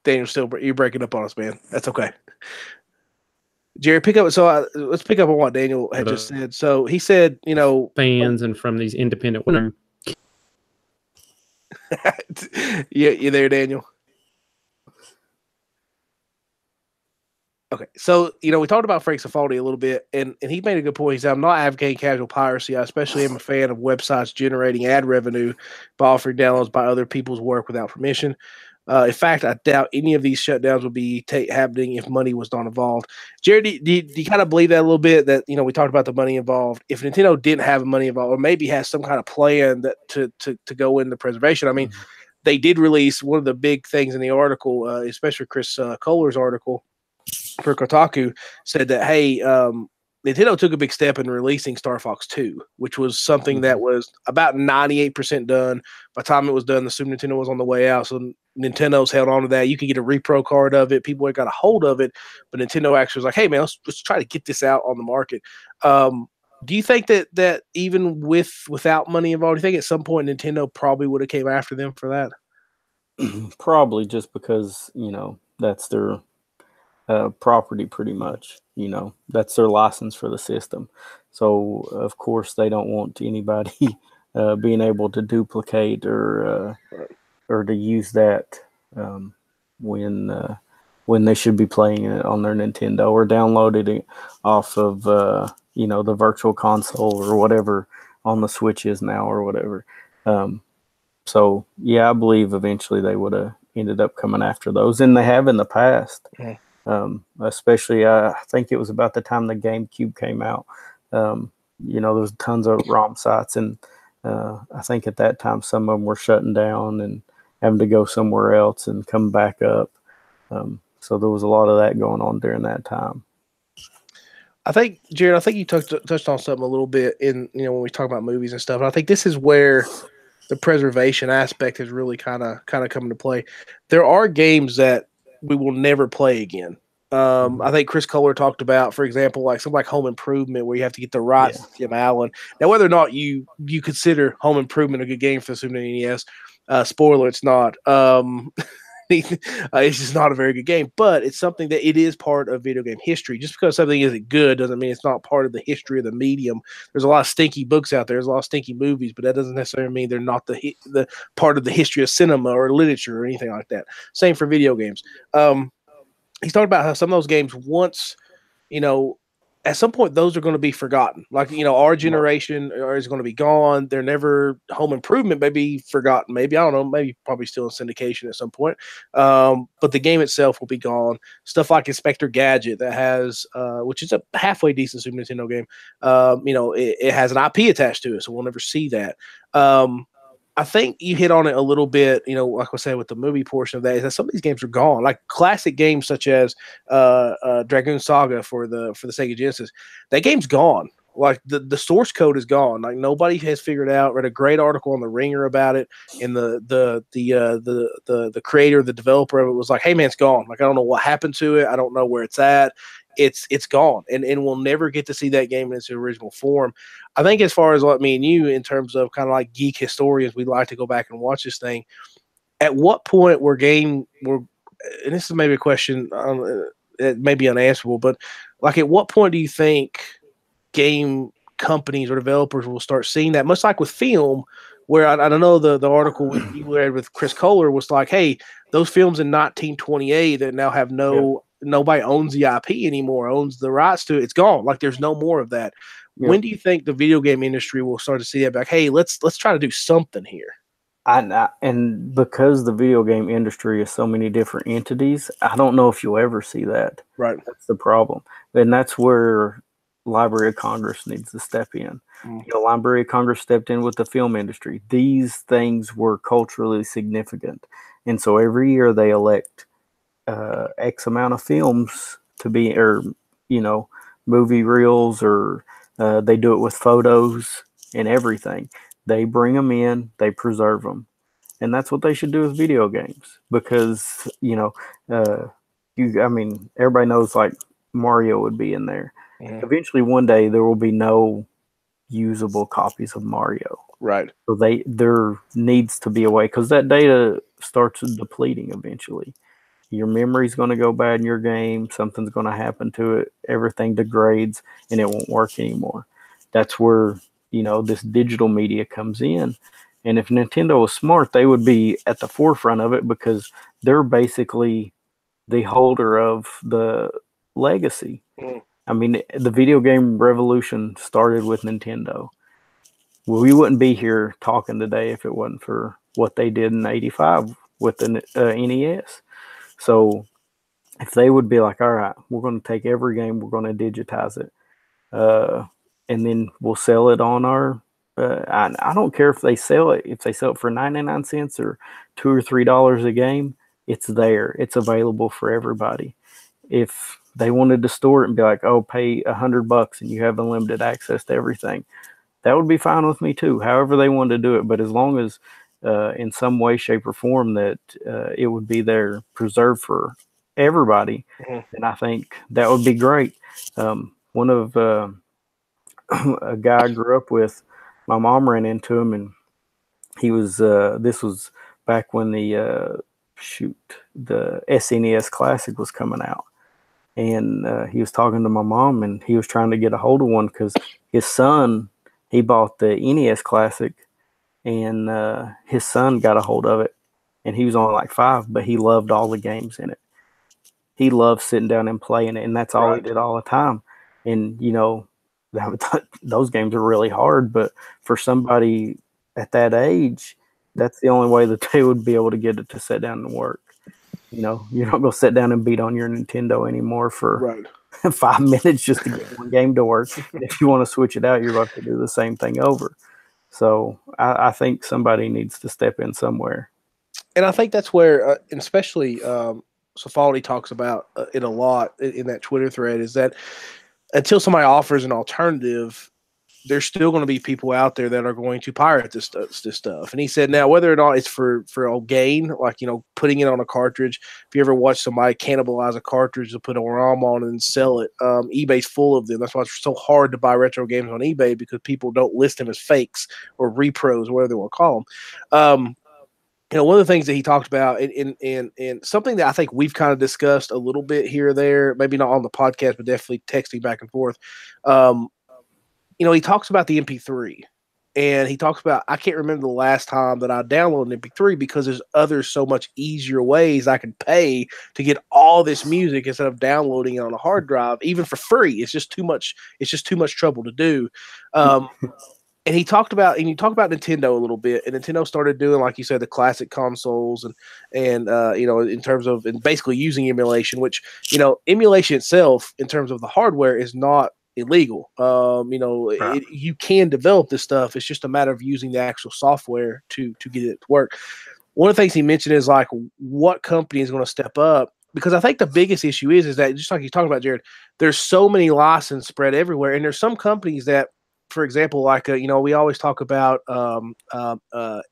Daniel, you're breaking up on us, man. That's okay. Jerry, pick up. So let's pick up on what Daniel had just said. So he said, fans and from these independent. Yeah, you there, Daniel? Okay, so we talked about Frank Cifaldi a little bit, and he made a good point. He said, "I'm not advocating casual piracy. I especially am a fan of websites generating ad revenue by offering downloads by other people's work without permission. In fact, I doubt any of these shutdowns would be happening if money was not involved." Jared, do you kind of believe that a little bit? That we talked about the money involved. If Nintendo didn't have money involved, or maybe has some kind of plan that to go into preservation. I mean, they did release one of the big things in the article, especially Chris Kohler's article for Kotaku, said that, hey, Nintendo took a big step in releasing Star Fox 2, which was something that was about 98% done. By the time it was done, the Super Nintendo was on the way out. So Nintendo's held on to that. You could get a repro card of it. People had got a hold of it. But Nintendo actually was like, hey, man, let's try to get this out on the market. Do you think that even without money involved, do you think at some point Nintendo probably would have came after them for that? Probably, just because, that's their property pretty much. That's their license for the system. So, of course, they don't want anybody being able to duplicate or to use that when they should be playing it on their Nintendo or downloading it off of the virtual console or whatever on the Switch is now or whatever. So yeah, I believe eventually they would have ended up coming after those, and they have in the past. Especially, I think it was about the time the GameCube came out. There was tons of ROM sites, and I think at that time some of them were shutting down and having to go somewhere else and come back up. So there was a lot of that going on during that time. I think, Jared, you touched on something a little bit in when we talk about movies and stuff. And I think this is where the preservation aspect has really kind of come into play. There are games that we will never play again. I think Chris Kohler talked about, for example, like something like Home Improvement, where you have to get the rights to Tim Allen. Now, whether or not you consider Home Improvement a good game for the Super NES, spoiler, it's not. It's just not a very good game, but it's something that it is part of video game history. Just because something isn't good doesn't mean it's not part of the history of the medium. There's a lot of stinky books out there. There's a lot of stinky movies, but that doesn't necessarily mean they're not the part of the history of cinema or literature or anything like that. Same for video games. He's talking about how some of those games once, at some point those are going to be forgotten. Like, our generation is going to be gone. They're never Home Improvement, maybe forgotten. Maybe, I don't know, maybe probably still in syndication at some point. But the game itself will be gone. Stuff like Inspector Gadget that has, which is a halfway decent Super Nintendo game. It has an IP attached to it, so we'll never see that. I think you hit on it a little bit, like I said, with the movie portion of that, is that some of these games are gone. Like classic games such as Dragoon Saga for the Sega Genesis, that game's gone. Like the source code is gone. Like nobody has figured out. Read a great article on the Ringer about it, and the creator, the developer of it was like, "Hey man, it's gone. Like I don't know what happened to it. I don't know where it's at. It's gone, and we'll never get to see that game in its original form." I think as far as what me and you, in terms of kind of like geek historians, we'd like to go back and watch this thing. At what point and this is maybe a question that may be unanswerable, but like at what point do you think game companies or developers will start seeing that? Much like with film, where I don't know the article you read with Chris Kohler was like, hey, those films in 1928 that now have nobody owns the IP anymore, owns the rights to it. It's gone. Like there's no more of that. Yeah. When do you think the video game industry will start to see that back? Hey, let's try to do something here. And because the video game industry is so many different entities, I don't know if you'll ever see that. Right. That's the problem. And that's where Library of Congress needs to step in. Library of Congress stepped in with the film industry. These things were culturally significant. And so every year they elect X amount of films to be, or, movie reels, or they do it with photos and everything. They bring them in, they preserve them. And that's what they should do with video games, because, everybody knows like Mario would be in there. Mm-hmm. Eventually one day there will be no usable copies of Mario. Right. So there needs to be a way, because that data starts depleting eventually. Your memory's going to go bad in your game. Something's going to happen to it. Everything degrades and it won't work anymore. That's where, this digital media comes in. And if Nintendo was smart, they would be at the forefront of it because they're basically the holder of the legacy. Mm. I mean, the video game revolution started with Nintendo. Well, we wouldn't be here talking today if it wasn't for what they did in '85 with the NES. So if they would be like, all right, we're going to take every game, we're going to digitize it, and then we'll sell it on our. I don't care if they sell it. If they sell it for 99 cents or $2 or $3 a game, it's there. It's available for everybody. If they wanted to store it and be like, oh, pay $100 and you have unlimited access to everything, that would be fine with me too. However they wanted to do it, but as long as in some way, shape, or form that it would be there preserved for everybody, then I think that would be great. One of a guy I grew up with, my mom ran into him, and he was this was back when the SNES Classic was coming out, and he was talking to my mom, and he was trying to get a hold of one because his son, he bought the NES Classic, and his son got a hold of it, and he was only like 5, but he loved all the games in it. He loved sitting down and playing it, and that's all he did all the time. And those games are really hard, but for somebody at that age, that's the only way that they would be able to get it to sit down and work. You're not going to sit down and beat on your Nintendo anymore for 5 minutes just to get one game to work. And if you want to switch it out, you're about to do the same thing over. So I think somebody needs to step in somewhere. And I think that's where, and especially Safaldi talks about it a lot in that Twitter thread, is that until somebody offers an alternative, there's still going to be people out there that are going to pirate this stuff. And he said, now, whether or not it's for a gain, like, putting it on a cartridge, if you ever watch somebody cannibalize a cartridge to put a ROM on and sell it, eBay's full of them. That's why it's so hard to buy retro games on eBay, because people don't list them as fakes or repros, whatever they want to call them. One of the things that he talked about, and something that I think we've kind of discussed a little bit here or there, maybe not on the podcast, but definitely texting back and forth. He talks about the MP3, and he talks about, I can't remember the last time that I downloaded an MP3 because there's so much easier ways I can pay to get all this music instead of downloading it on a hard drive, even for free. It's just too much. It's just too much trouble to do. And you talk about Nintendo a little bit, and Nintendo started doing, like you said, the classic consoles, and in terms of, and basically using emulation, which, emulation itself in terms of the hardware is not illegal. You can develop this stuff. It's just a matter of using the actual software to get it to work. One of the things he mentioned is like, what company is going to step up? Because I think the biggest issue is that, just like you're talking about, Jared, there's so many licenses spread everywhere, and there's some companies that, for example, like, we always talk about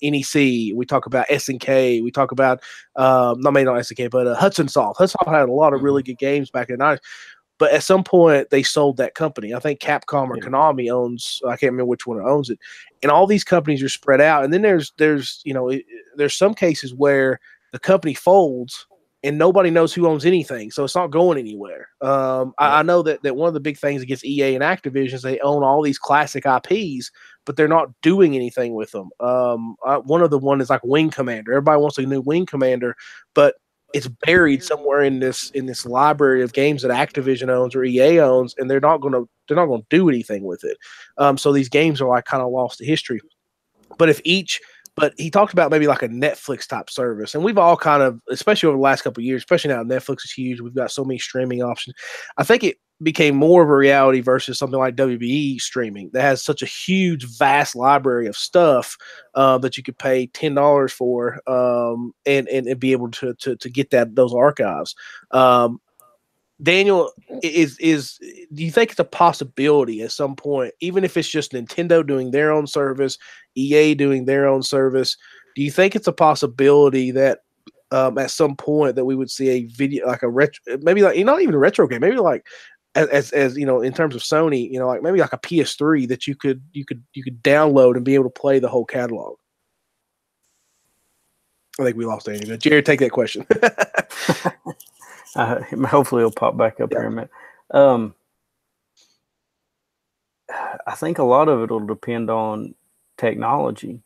NEC, we talk about SNK, we talk about, not SNK, but Hudson Soft. Hudson Soft had a lot of really good games back in the 90s, but at some point they sold that company. I think Capcom or Konami owns, I can't remember which one owns it. And all these companies are spread out. And then there's some cases where the company folds and nobody knows who owns anything, so it's not going anywhere. I know that one of the big things against EA and Activision is they own all these classic IPs, but they're not doing anything with them. One is like Wing Commander. Everybody wants a new Wing Commander, but it's buried somewhere in this library of games that Activision owns or EA owns, and they're not going to do anything with it. So these games are like kind of lost to history. But he talked about maybe like a Netflix type service. And we've all kind of, especially over the last couple of years, especially now Netflix is huge. We've got so many streaming options. I think it became more of a reality versus something like WBE streaming that has such a huge, vast library of stuff that you could pay $10 for and be able to get those archives. Daniel, do you think it's a possibility at some point, even if it's just Nintendo doing their own service, EA doing their own service, do you think it's a possibility that at some point that we would see a video, like a retro, maybe like not even a retro game, maybe like as in terms of Sony, like maybe like a PS3 that you could download and be able to play the whole catalog? I think we lost Daniel. Jared, take that question. Hopefully it'll pop back up here in a minute. I think a lot of it will depend on technology.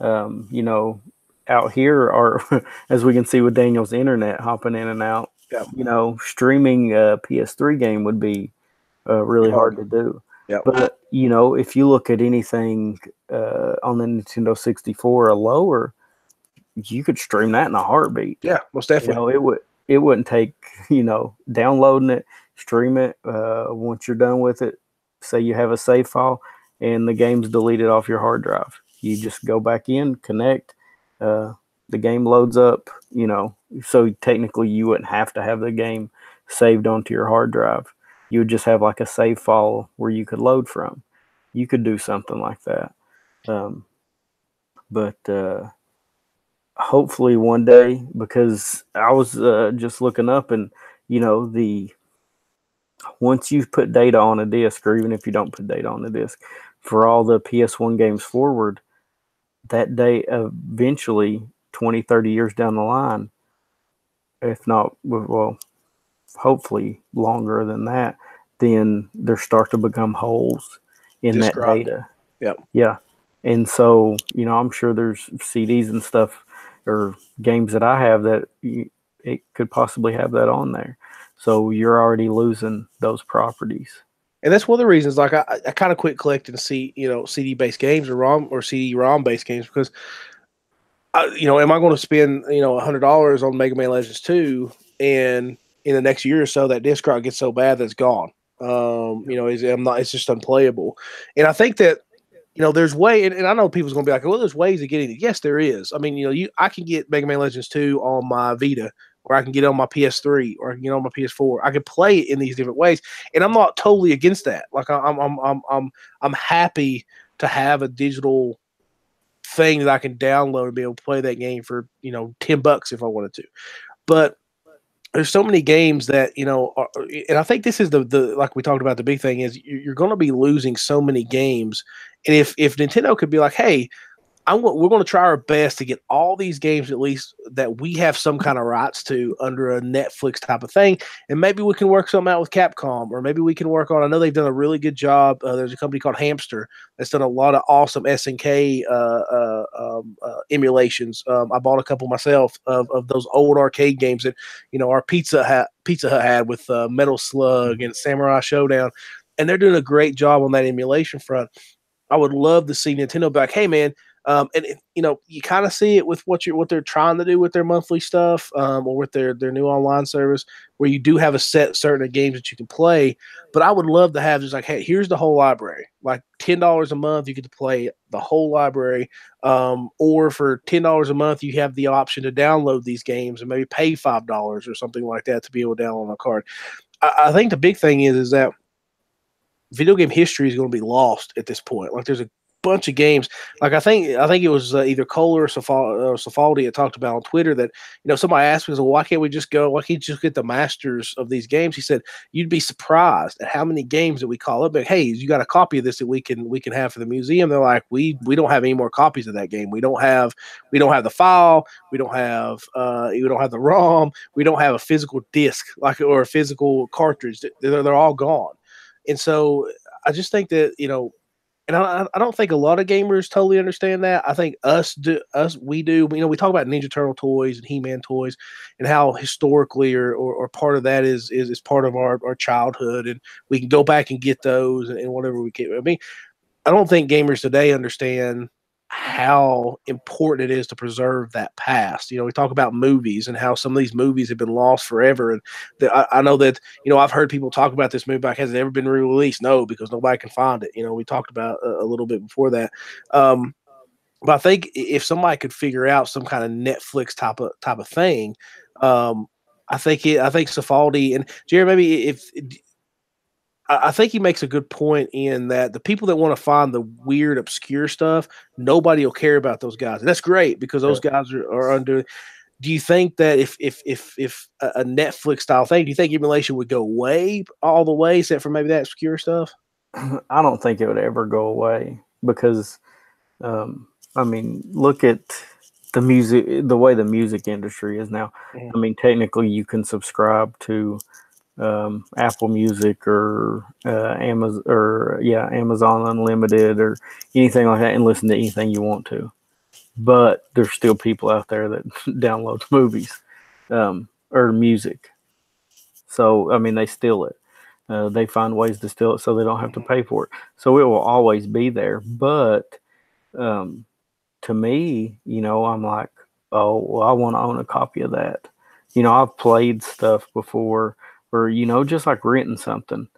You know, out here are, as we can see with Daniel's internet hopping in and out, Yeah. you know, streaming a PS3 game would be really hard to do. Yep. But, you know, if you look at anything on the Nintendo 64 or lower, you could stream that in a heartbeat. Yeah, most You definitely. know, it wouldn't take, you know, downloading it, stream it. Once you're done with it, say you have a save file and the game's deleted off your hard drive. You just go back in, connect, the game loads up, you know, so technically you wouldn't have to have the game saved onto your hard drive. You would just have like a save file where you could load from. You could do something like that. But hopefully one day, because I was just looking up, and you know, once you put data on a disc, or even if you don't put data on the disc, for all the PS1 games forward, that day eventually 20, 30 years down the line, if not, well, hopefully longer than that, then there start to become holes in Disc that rot. data. Yep. Yeah. And so, you know, I'm sure there's CDs and stuff or games that I have that it could possibly have that on there. So you're already losing those properties. And that's one of the reasons, like, I kind of quit collecting CD based games or CD-ROM based games because, am I going to spend $100 on Mega Man Legends 2, and in the next year or so that disc rot gets so bad that it's gone. It's just unplayable. And I think that there's and I know people's going to be like, well, there's ways of getting it. Yes, there is. I mean, I can get Mega Man Legends 2 on my Vita, or I can get it on my PS3, or I can get it on my PS4. I can play it in these different ways, and I'm not totally against that. Like I'm happy to have a digital thing that I can download and be able to play that game for $10 if I wanted to. But there's so many games that and I think this is the like we talked about, the big thing is you're going to be losing so many games, and if Nintendo could be like, hey, we're going to try our best to get all these games at least that we have some kind of rights to under a Netflix type of thing, and maybe we can work something out with Capcom, or maybe we can work on. I know they've done a really good job. There's a company called Hamster that's done a lot of awesome SNK emulations. I bought a couple myself of those old arcade games that our Pizza Hut had with Metal Slug and Samurai Showdown, and they're doing a great job on that emulation front. I would love to see Nintendo back. Hey, man. You kind of see it with what they're trying to do with their monthly stuff, or with their new online service, where you do have a certain games that you can play. But I would love to have just like, hey, here's the whole library, like $10 a month, you get to play the whole library, or for $10 a month, you have the option to download these games and maybe pay $5 or something like that to be able to download on a card. I think the big thing is that video game history is going to be lost at this point. Like, there's a bunch of games. Like, I think it was either Cole or Safaldi that talked about on Twitter that somebody asked me, well, why can't we just get the masters of these games? He said, you'd be surprised at how many games that we call up, like, hey, you got a copy of this that we can have for the museum? They're like, we don't have any more copies of that game. We don't have the file. We don't have the ROM. We don't have a physical disc, or a physical cartridge. They're all gone. And so I just think that, and I don't think a lot of gamers totally understand that. I think we do. We talk about Ninja Turtle toys and He-Man toys, and how historically or part of that is part of our childhood, and we can go back and get those and whatever we can. I mean, I don't think gamers today understand how important it is to preserve that past. We talk about movies and how some of these movies have been lost forever. And I know that, I've heard people talk about this movie back. Has it ever been re-released? No, because nobody can find it. We talked about a little bit before that. But I think if somebody could figure out some kind of Netflix type of thing, I think Safaldi and Jerry, maybe I think he makes a good point in that the people that want to find the weird, obscure stuff, nobody will care about those guys. And that's great because those guys are under. Do you think that if a Netflix style thing, do you think emulation would go away all the way, except for maybe that obscure stuff? I don't think it would ever go away because, I mean, look at the way the music industry is now. Mm-hmm. I mean, technically, you can subscribe to Apple Music or Amazon Unlimited or anything like that and listen to anything you want to. but there's still people out there that download movies or music. So I mean, they steal it. They find ways to steal it so they don't have to pay for it. So it will always be there. But um, to me, I'm like, oh, well, I want to own a copy of that. I've played stuff before, or just like renting something.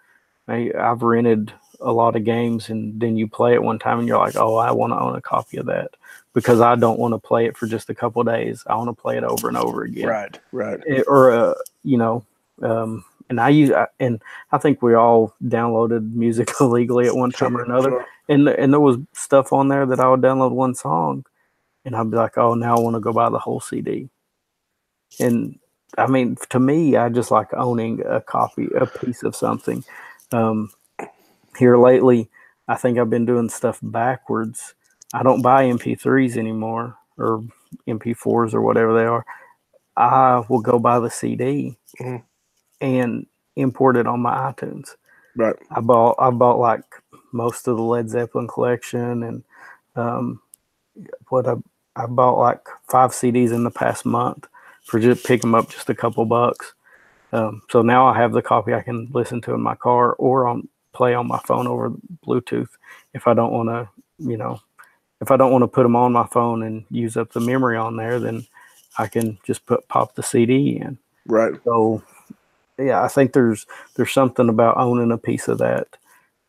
I've rented a lot of games, and then you play it one time, and you're like, oh, I want to own a copy of that because I don't want to play it for just a couple of days. I want to play it over and over again. Right. And I think we all downloaded music illegally at one time or another. Sure. And there was stuff on there that I would download one song, and I'd be like, oh, now I want to go buy the whole CD. And I mean, to me, I just like owning a piece of something. Here lately, I think I've been doing stuff backwards. I don't buy MP3s anymore, or MP4s, or whatever they are. I will go buy the CD and import it on my iTunes. Right. I bought like most of the Led Zeppelin collection, and I bought like 5 CDs in the past month for just pick them up just a couple bucks. So now I have the copy I can listen to in my car or play on my phone over Bluetooth if I don't want to, if I don't want to put them on my phone and use up the memory on there, then I can just pop the CD in. Right. So yeah, I think there's something about owning a piece of that.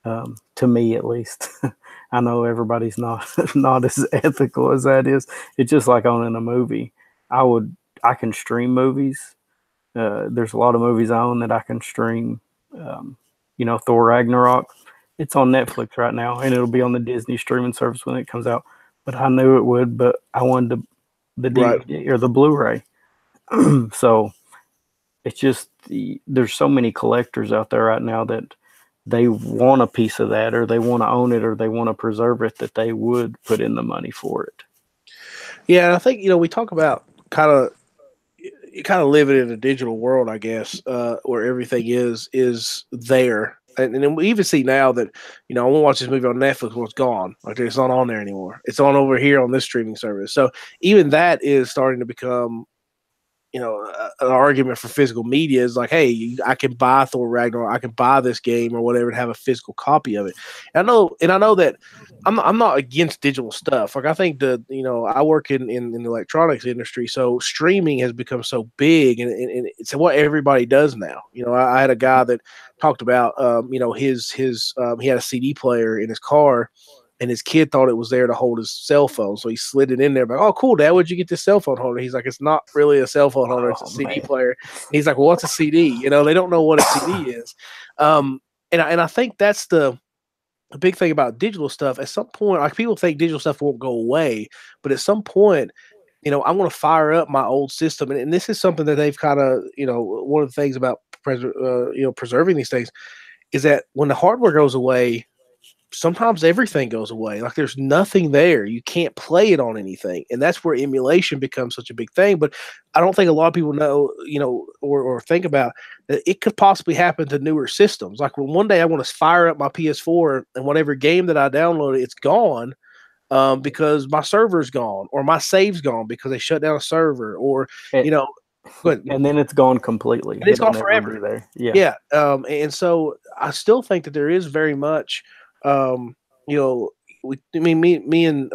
To me, at least. I know everybody's not as ethical as that is. It's just like owning a movie. I can stream movies. There's a lot of movies I own that I can stream. Thor Ragnarok. It's on Netflix right now, and it'll be on the Disney streaming service when it comes out. But I knew it would, but I wanted the DVD or the Blu-ray. So it's just there's so many collectors out there right now that they want a piece of that, or they want to own it, or they want to preserve it, that they would put in the money for it. Yeah, and I think we talk about kind of living in a digital world, I guess, where everything is there. And then we even see now that, I want to watch this movie on Netflix. Well, it's gone. Like, it's not on there anymore. It's on over here on this streaming service. So even that is starting to become, an argument for physical media. Is like, hey, I can buy Thor Ragnarok, I can buy this game or whatever, and have a physical copy of it. And I know that I'm not against digital stuff. Like, I think that, I work in the electronics industry, so streaming has become so big, and it's what everybody does now. I had a guy that talked about, his he had a CD player in his car, and his kid thought it was there to hold his cell phone. So he slid it in there. Like, oh, cool, Dad, where'd you get this cell phone holder? He's like, it's not really a cell phone holder. It's a CD player. And he's like, well, what's a CD? They don't know what a CD is. And I think that's the big thing about digital stuff. At some point, like, people think digital stuff won't go away, but at some point, I'm going to fire up my old system. And this is something that they've kind of, one of the things about preserving these things is that when the hardware goes away, sometimes everything goes away. Like, there's nothing there. You can't play it on anything. And that's where emulation becomes such a big thing. But I don't think a lot of people know, or think about that it could possibly happen to newer systems. Like, when one day I want to fire up my PS4 and whatever game that I downloaded, it's gone because my server's gone, or my save's gone because they shut down a server, or, and then it's gone completely. And it's gone forever. There. Yeah. And so I still think that there is very much, me and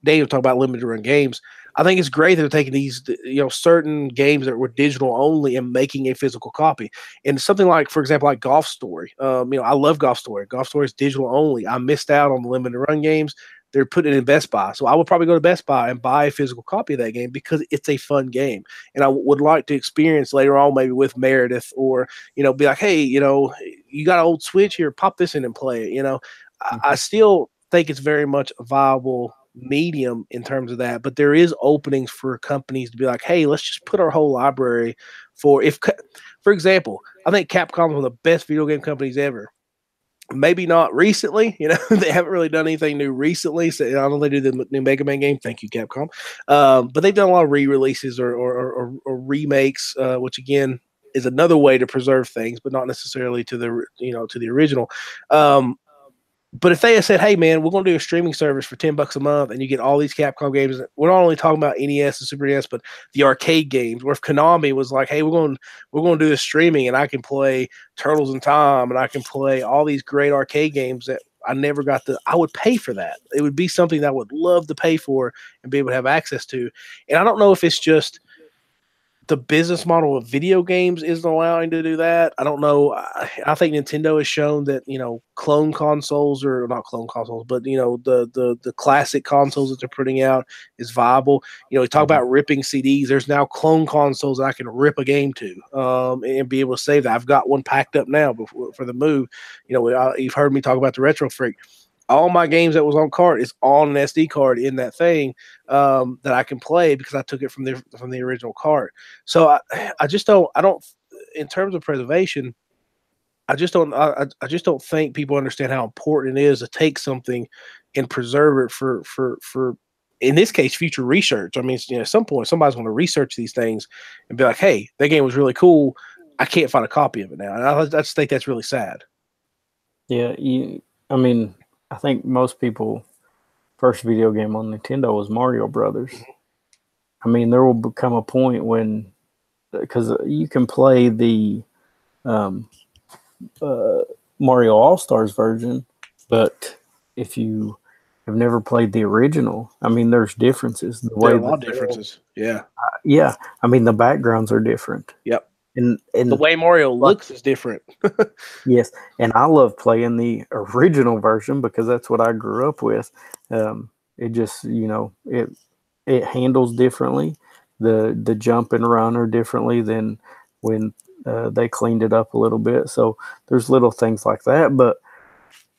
Dave talk about limited run games. I think it's great that they're taking these, certain games that were digital only and making a physical copy. And something like, for example, like Golf Story. I love Golf Story. Golf Story is digital only. I missed out on the limited run games. They're putting it in Best Buy. So I would probably go to Best Buy and buy a physical copy of that game because it's a fun game. And I would like to experience later on, maybe with Meredith, or, be like, hey, you got an old Switch here, pop this in and play it. I still think it's very much a viable medium in terms of that, but there is openings for companies to be like, hey, let's just put our whole library for example, I think Capcom is one of the best video game companies ever. Maybe not recently, they haven't really done anything new recently. So I don't know, they do the new Mega Man game. Thank you, Capcom. But they've done a lot of re-releases or remakes, which again is another way to preserve things, but not necessarily to the original. But if they had said, "Hey, man, we're going to do a streaming service for $10 a month, and you get all these Capcom games," we're not only talking about NES and Super NES, but the arcade games. Where if Konami was like, "Hey, we're going to do this streaming, and I can play Turtles in Time, and I can play all these great arcade games that I never got to," I would pay for that. It would be something that I would love to pay for and be able to have access to. And I don't know if it's just the business model of video games isn't allowing to do that. I don't know. I think Nintendo has shown that, clone consoles, or not clone consoles, but the classic consoles that they're putting out is viable. We talk about ripping CDs. There's now clone consoles that I can rip a game to, and be able to save that. I've got one packed up now for the move. You've heard me talk about the Retro Freak. All my games that was on cart is on an SD card in that thing, that I can play because I took it from the original cart. So I just don't, in terms of preservation, I just don't think people understand how important it is to take something and preserve it for in this case, future research. I mean, at some point somebody's going to research these things and be like, "Hey, that game was really cool. I can't find a copy of it now." And I just think that's really sad. Yeah. I think most people first video game on Nintendo was Mario Brothers. I mean, there will become a point when, because you can play the Mario All-Stars version, but if you have never played the original, I mean, there's differences. There are a lot of differences. Yeah. Yeah. I mean, the backgrounds are different. Yep. And the way Mario looks is different. Yes, and I love playing the original version because that's what I grew up with. It just, it handles differently. The jump and run are differently than when they cleaned it up a little bit. So there's little things like that, but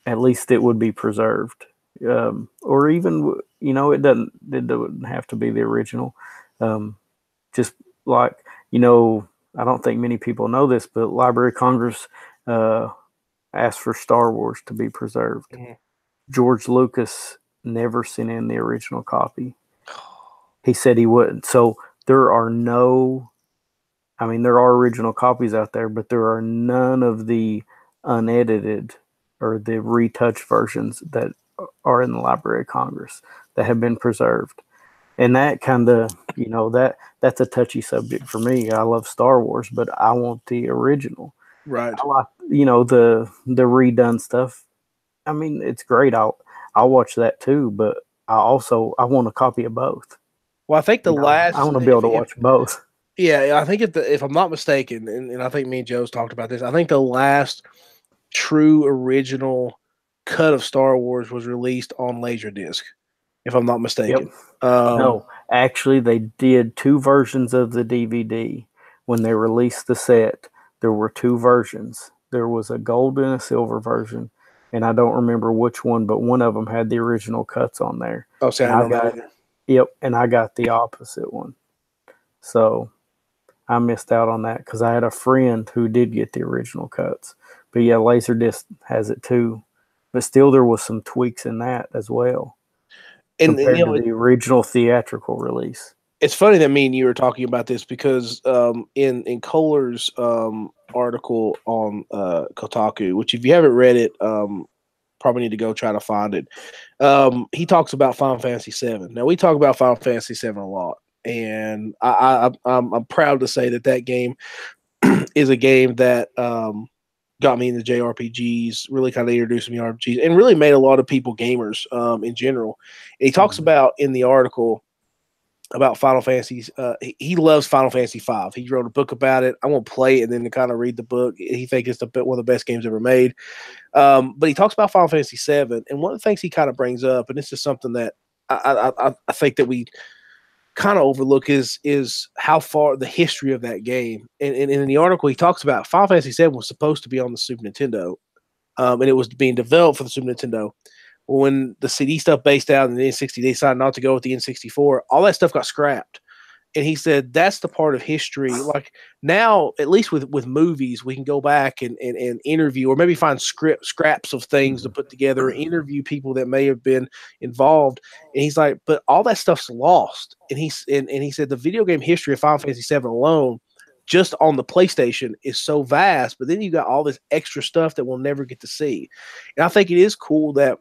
at least it would be preserved. Or even, it doesn't have to be the original. Just like, I don't think many people know this, but Library of Congress asked for Star Wars to be preserved. Mm-hmm. George Lucas never sent in the original copy. He said he wouldn't. So there are there are original copies out there, but there are none of the unedited or the retouched versions that are in the Library of Congress that have been preserved. And that kind of, that's a touchy subject for me. I love Star Wars, but I want the original. Right. I like, the redone stuff. I mean, it's great. I'll watch that too, but I want a copy of both. Well, I think I want to be able to watch both. Yeah, I think if I'm not mistaken, and I think me and Joe's talked about this, I think the last true original cut of Star Wars was released on Laserdisc, if I'm not mistaken. Yep. No, actually, they did two versions of the DVD. When they released the set, there were two versions. There was a gold and a silver version, and I don't remember which one, but one of them had the original cuts on there. Oh, so I got it. Yep, and I got the opposite one. So I missed out on that because I had a friend who did get the original cuts. But yeah, Laserdisc has it too. But still, there was some tweaks in that as well. And compared to the original theatrical release. It's funny that me and you were talking about this because in Kohler's article on Kotaku, which if you haven't read it, probably need to go try to find it. He talks about Final Fantasy VII. Now we talk about Final Fantasy VII a lot, and I'm proud to say that game is a game that got me into JRPGs, really kind of introduced me to RPGs, and really made a lot of people gamers in general. And he talks about in the article about Final Fantasy. He loves Final Fantasy V. He wrote a book about it. I won't play it and then to kind of read the book. He thinks it's one of the best games ever made. But he talks about Final Fantasy VII, and one of the things he kind of brings up, and this is something that I think that we kind of overlook is how far the history of that game. And in the article, he talks about Final Fantasy VII was supposed to be on the Super Nintendo, and it was being developed for the Super Nintendo. When the CD stuff based out and the N60, they decided not to go with the N64. All that stuff got scrapped. And he said that's the part of history. Like now, at least with movies, we can go back and interview or maybe find scraps of things to put together, interview people that may have been involved. And he's like, but all that stuff's lost. And he said the video game history of Final Fantasy VII alone just on the PlayStation is so vast, but then you got all this extra stuff that we'll never get to see. And I think it is cool that,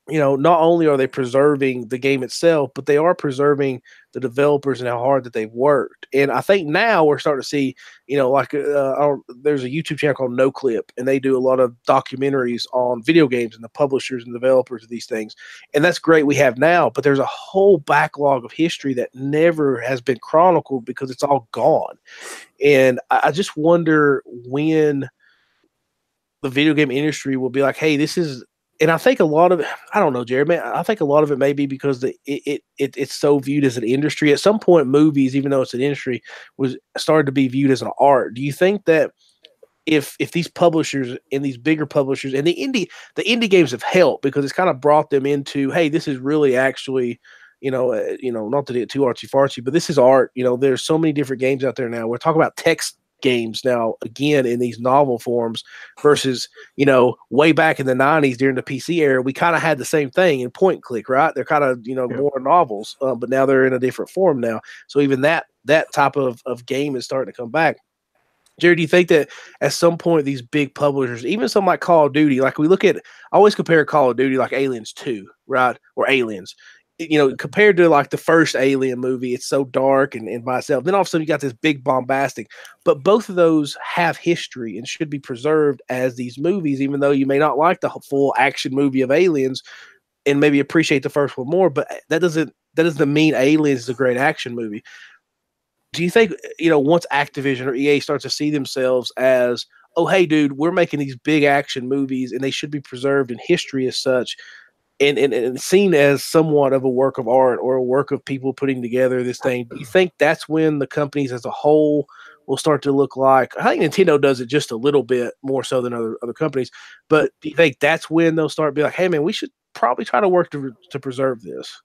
not only are they preserving the game itself, but they are preserving the developers and how hard that they've worked. And I think now we're starting to see, there's a YouTube channel called No Clip, and they do a lot of documentaries on video games and the publishers and developers of these things. And that's great we have now, but there's a whole backlog of history that never has been chronicled because it's all gone. And I just wonder when the video game industry will be like, hey, this is. And I think a lot of it, I don't know, Jared, man, I think a lot of it may be because it's so viewed as an industry. At some point, movies, even though it's an industry, was started to be viewed as an art. Do you think that if these publishers and these bigger publishers and the indie games have helped because it's kind of brought them into, hey, this is really actually, not to get too artsy fartsy, but this is art. There's so many different games out there now. We're talking about text games now again in these novel forms versus way back in the 90s during the PC era we kind of had the same thing in point and click, right? They're kind of more novels, but now they're in a different form now, so even that type of game is starting to come back. Jared, do you think that at some point these big publishers, even some like Call of Duty, like I always compare Call of Duty like Aliens 2, right? Or Aliens, compared to like the first Alien movie, it's so dark and by itself. Then all of a sudden you got this big bombastic, but both of those have history and should be preserved as these movies, even though you may not like the full action movie of Aliens and maybe appreciate the first one more, but that doesn't mean Aliens is a great action movie. Do you think, once Activision or EA starts to see themselves as, oh, hey, dude, we're making these big action movies and they should be preserved in history as such, and seen as somewhat of a work of art or a work of people putting together this thing, do you think that's when the companies as a whole will start to look like, I think Nintendo does it just a little bit more so than other companies, but do you think that's when they'll start to be like, hey, man, we should probably try to work to preserve this?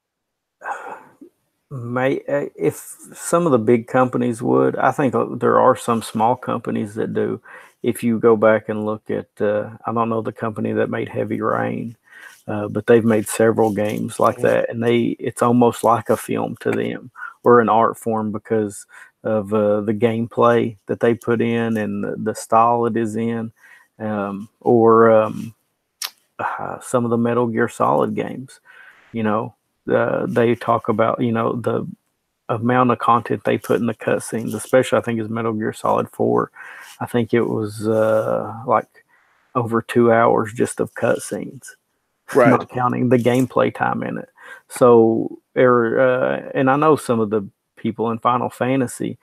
If some of the big companies would, I think there are some small companies that do. If you go back and look at, I don't know the company that made Heavy Rain, but they've made several games like that, and it's almost like a film to them or an art form because of the gameplay that they put in and the style it is in, or some of the Metal Gear Solid games. They talk about the amount of content they put in the cutscenes, especially I think is Metal Gear Solid 4. I think it was like over 2 hours just of cutscenes. Right. Not counting the gameplay time in it. So, and I know some of the people in Final Fantasy,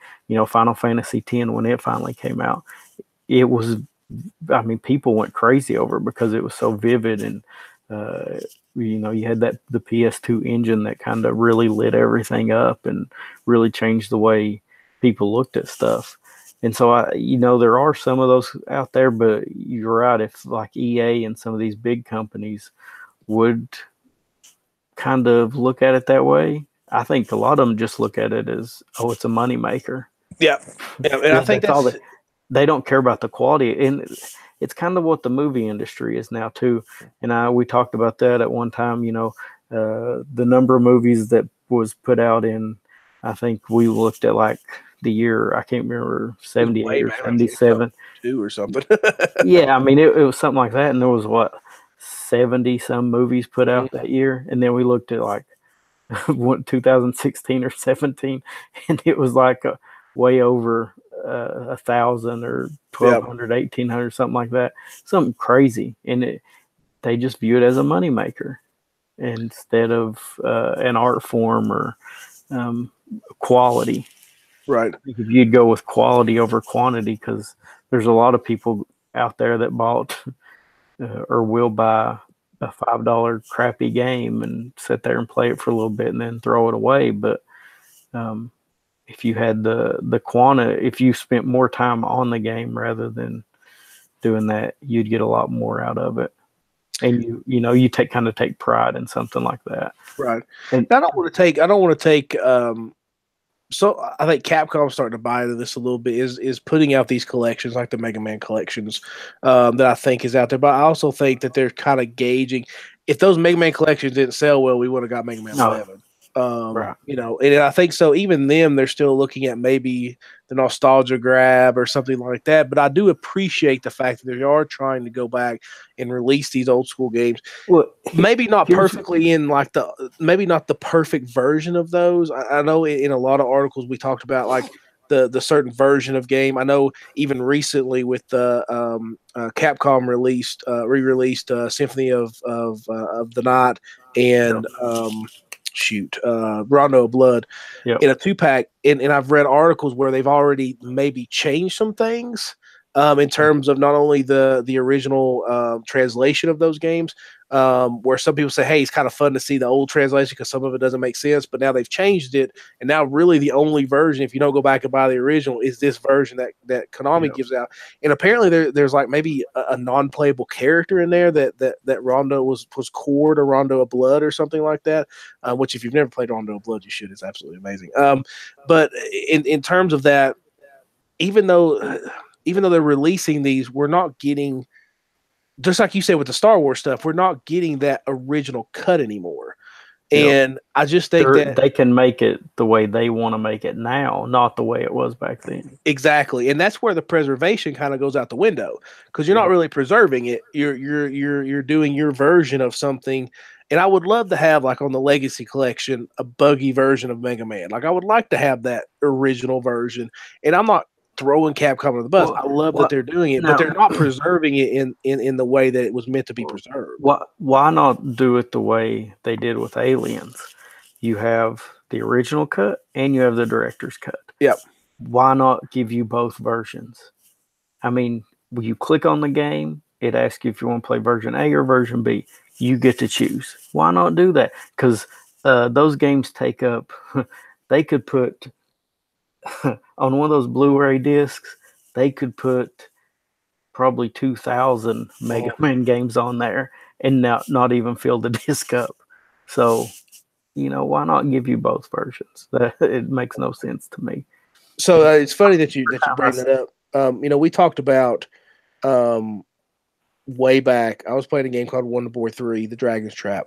Final Fantasy X, when it finally came out, it was, people went crazy over it because it was so vivid. And, you had the PS2 engine that kind of really lit everything up and really changed the way people looked at stuff. And so, there are some of those out there, but you're right. If like EA and some of these big companies would kind of look at it that way, I think a lot of them just look at it as, oh, it's a moneymaker. Yeah. And I think that's all they don't care about the quality. And it's kind of what the movie industry is now too. And we talked about that at one time, the number of movies that was put out in, I think we looked at like the year, I can't remember, 78 or 77. Or something. Yeah, it was something like that. And there was 70 some movies put out that year. And then we looked at like 2016 or 17, and it was like way over 1,000 or 1,200, 1,800, something like that. Something crazy. And they just view it as a moneymaker instead of an art form or quality. Right. If you'd go with quality over quantity, because there's a lot of people out there that bought or will buy a $5 crappy game and sit there and play it for a little bit and then throw it away. But if you had the quantity, if you spent more time on the game rather than doing that, you'd get a lot more out of it. And you take pride in something like that. Right. And I don't want to take so I think Capcom's starting to buy into this a little bit, is putting out these collections like the Mega Man collections that I think is out there. But I also think that they're kind of gauging, if those Mega Man collections didn't sell well, we would have got Mega Man 11. Right. You know, and I think so. Even them, they're still looking at maybe the nostalgia grab or something like that. But I do appreciate the fact that they are trying to go back and release these old school games. Well, Maybe not here's- perfectly in like maybe not the perfect version of those. I know in a lot of articles we talked about like the certain version of game. I know even recently with the Capcom re-released Symphony of the Night and Rondo of Blood Yep. in a 2-pack, and I've read articles where they've already maybe changed some things in terms of not only the original translation of those games, where some people say, hey, it's kind of fun to see the old translation because some of it doesn't make sense, but now they've changed it, and now really the only version, if you don't go back and buy the original, is this version that Konami gives out. And apparently there's like maybe a non-playable character in there that Rondo was core to Rondo of Blood or something like that, which if you've never played Rondo of Blood, you should. It's absolutely amazing. But in terms of that, even though they're releasing these, we're not getting, just like you said with the Star Wars stuff, we're not getting that original cut anymore. And I just think that they can make it the way they want to make it now, not the way it was back then. exactly, and that's where the preservation kind of goes out the window because you're not really preserving it. You're doing your version of something. And I would love to have, like on the Legacy Collection, a buggy version of Mega Man. Like I would like to have that original version. And I'm not throwing Capcom under the bus. I love that they're doing it, but they're not preserving it in the way that it was meant to be preserved. Why not do it the way they did with Aliens? You have the original cut and you have the director's cut. Yep. Why not give you both versions? I mean, when you click on the game, it asks you if you want to play version A or version B. You get to choose. Why not do that? Because those games take up, they could put, on one of those Blu-ray discs, they could put probably 2,000 Mega Man games on there and not even fill the disc up. So, you know, why not give you both versions? It makes no sense to me. So it's funny that you bring that up. You know, we talked about way back. I was playing a game called Wonder Boy 3, The Dragon's Trap.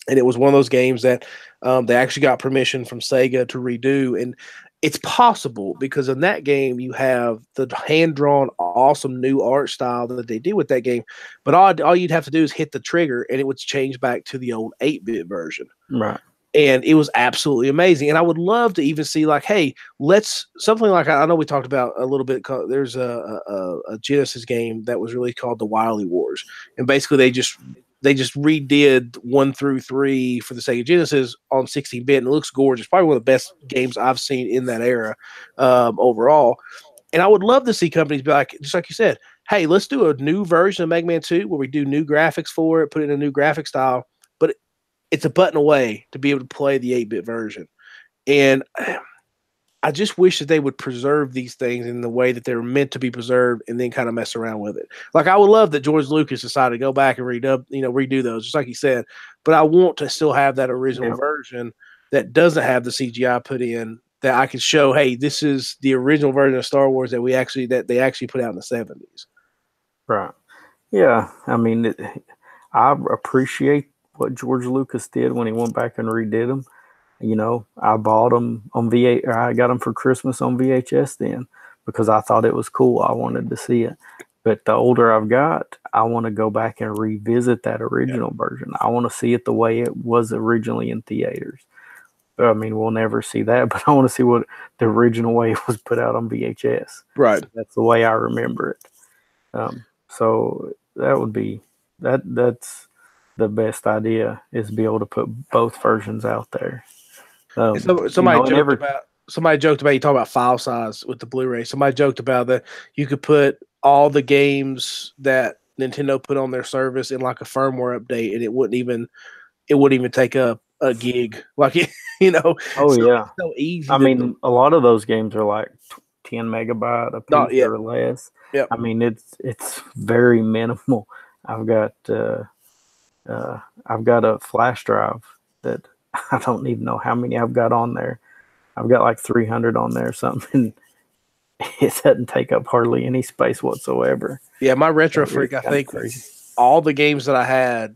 And it was one of those games that they actually got permission from Sega to redo. And it's possible because in that game you have the hand-drawn, awesome new art style that they did with that game. But all you'd have to do is hit the trigger and it would change back to the old 8-bit version. Right. And it was absolutely amazing. And I would love to even see like, hey, let's something like, I know we talked about a little bit. There's a Genesis game that was really called the Wily Wars. And basically they just redid 1 through 3 for the Sega Genesis on 16-bit, and it looks gorgeous. Probably one of the best games I've seen in that era overall. And I would love to see companies be like, just like you said, hey, let's do a new version of Mega Man 2 where we do new graphics for it, put in a new graphic style, but it's a button away to be able to play the 8-bit version. And I just wish that they would preserve these things in the way that they're meant to be preserved and then kind of mess around with it. Like I would love that George Lucas decided to go back and redo those, just like he said. But I want to still have that original version that doesn't have the CGI put in, that I can show, hey, this is the original version of Star Wars that they actually put out in the 70s. Right. Yeah. I mean, I appreciate what George Lucas did when he went back and redid them. You know, I bought them on I got them for Christmas on VHS then because I thought it was cool. I wanted to see it. But the older I've got, I want to go back and revisit that original version. I want to see it the way it was originally in theaters. I mean, we'll never see that, but I want to see what the original way it was put out on VHS. Right. That's the way I remember it. So that would be that's the best idea, is to be able to put both versions out there. Somebody joked about you talk about file size with the Blu-ray. Somebody joked about that you could put all the games that Nintendo put on their service in like a firmware update, and it wouldn't even take up a gig. Like you know. So easy. I mean, a lot of those games are like 10 megabyte a piece or less. Yep. I mean, it's very minimal. I've got a flash drive that I don't even know how many I've got on there. I've got like 300 on there or something. It doesn't take up hardly any space whatsoever. Yeah, my Retro Freak, I think all the games that I had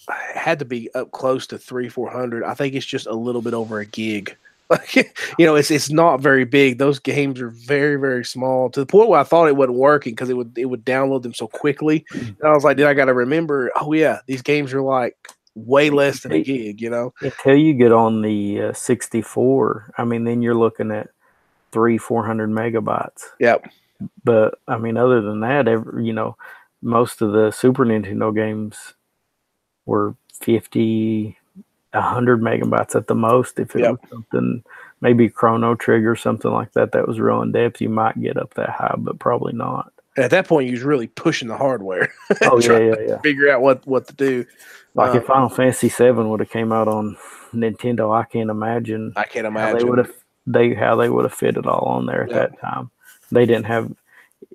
had to be up close to 300-400. I think it's just a little bit over a gig. Like, you know, it's not very big. Those games are very, very small to the point where I thought it wasn't working because it would download them so quickly. And I was like, I got to remember, oh yeah, these games are like way less than a gig, you know? Until you get on the 64, I mean, then you're looking at 300-400 megabytes. Yep. But I mean, other than that, you know, most of the Super Nintendo games were 50, 100 megabytes at the most. If it was something, maybe Chrono Trigger, something like that, that was real in depth, you might get up that high, but probably not. And at that point, you was really pushing the hardware. Oh yeah. Figure out what to do. Like if Final Fantasy VII would have came out on Nintendo, I can't imagine. How they would have fit it all on there at that time. They didn't have.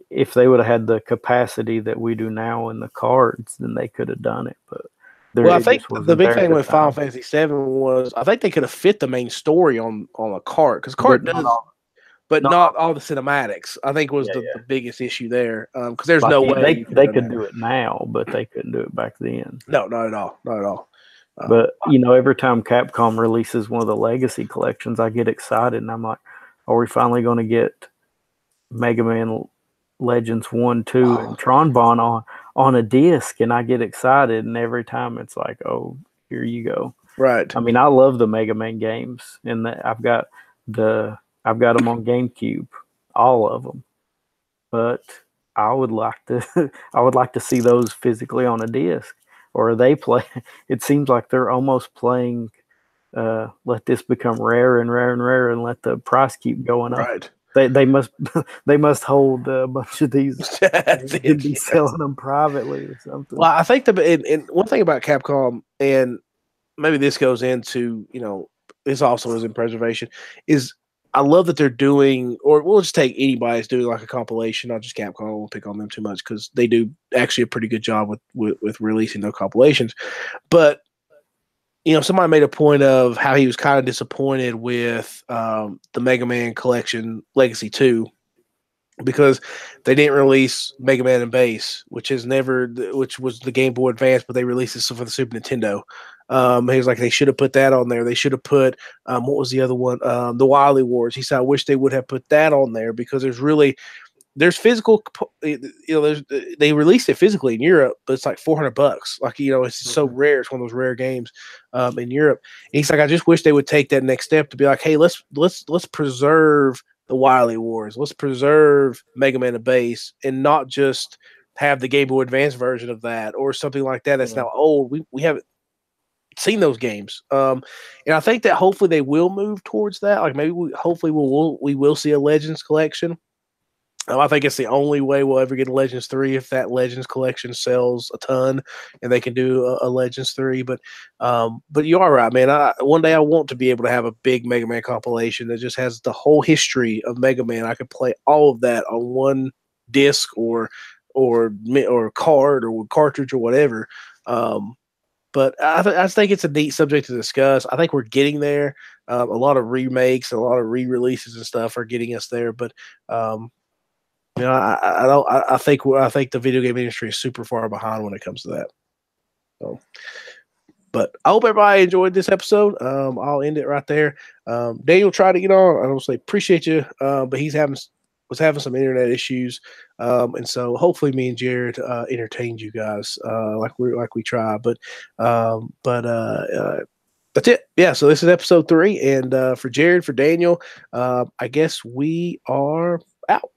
If they would have had the capacity that we do now in the cards, then they could have done it. But I think the big thing with Final Fantasy VII was I think they could have fit the main story on a cart because cart does, but not all the cinematics. I think was the biggest issue there because there's no way they could do it now, but they couldn't do it back then. No, not at all. But you know, every time Capcom releases one of the Legacy collections, I get excited and I'm like, are we finally going to get Mega Man Legends 1, 2, and Tron Bon on a disc? And I get excited, and every time it's like, oh, here you go. Right. I mean, I love the Mega Man games, and I've got them on GameCube, all of them. But I would like to see those physically on a disc. Or they play. It seems like they're almost playing. Let this become rare and rare and rare, and let the price keep going up. Right. They must hold a bunch of these and be selling them privately or something. Well, I think and one thing about Capcom, and maybe this goes into, you know, this also is in preservation, is I love that they're doing, or we'll just take anybody's doing like a compilation, not just Capcom. I won't pick on them too much because they do actually a pretty good job with releasing their compilations. But you know, somebody made a point of how he was kind of disappointed with the Mega Man Collection Legacy 2 because they didn't release Mega Man and Bass, which was the Game Boy Advance, but they released this for the Super Nintendo. He was like, they should have put that on there. They should have put what was the other one? The Wily Wars. He said, I wish they would have put that on there because there's physical, you know, they released it physically in Europe, but it's like $400. Like, you know, it's so rare. It's one of those rare games in Europe. And he's like, I just wish they would take that next step to be like, hey, let's preserve the Wily Wars. Let's preserve Mega Man and Bass and not just have the Game Boy Advance version of that or something like that that's now old. We haven't seen those games. And I think that hopefully they will move towards that. Like maybe we will see a Legends collection. I think it's the only way we'll ever get a Legends 3 if that Legends collection sells a ton and they can do a Legends 3. But you are right, man. One day I want to be able to have a big Mega Man compilation that just has the whole history of Mega Man. I could play all of that on one disc or card or cartridge or whatever. But I think it's a neat subject to discuss. I think we're getting there. A lot of remakes, a lot of re-releases and stuff are getting us there. But you know, I think the video game industry is super far behind when it comes to that. So, but I hope everybody enjoyed this episode. I'll end it right there. Daniel tried to get on. I don't say appreciate you, but was having some internet issues, and so hopefully me and Jared entertained you guys like we try. But that's it. Yeah. So this is episode 3, and for Jared, for Daniel, I guess we are out.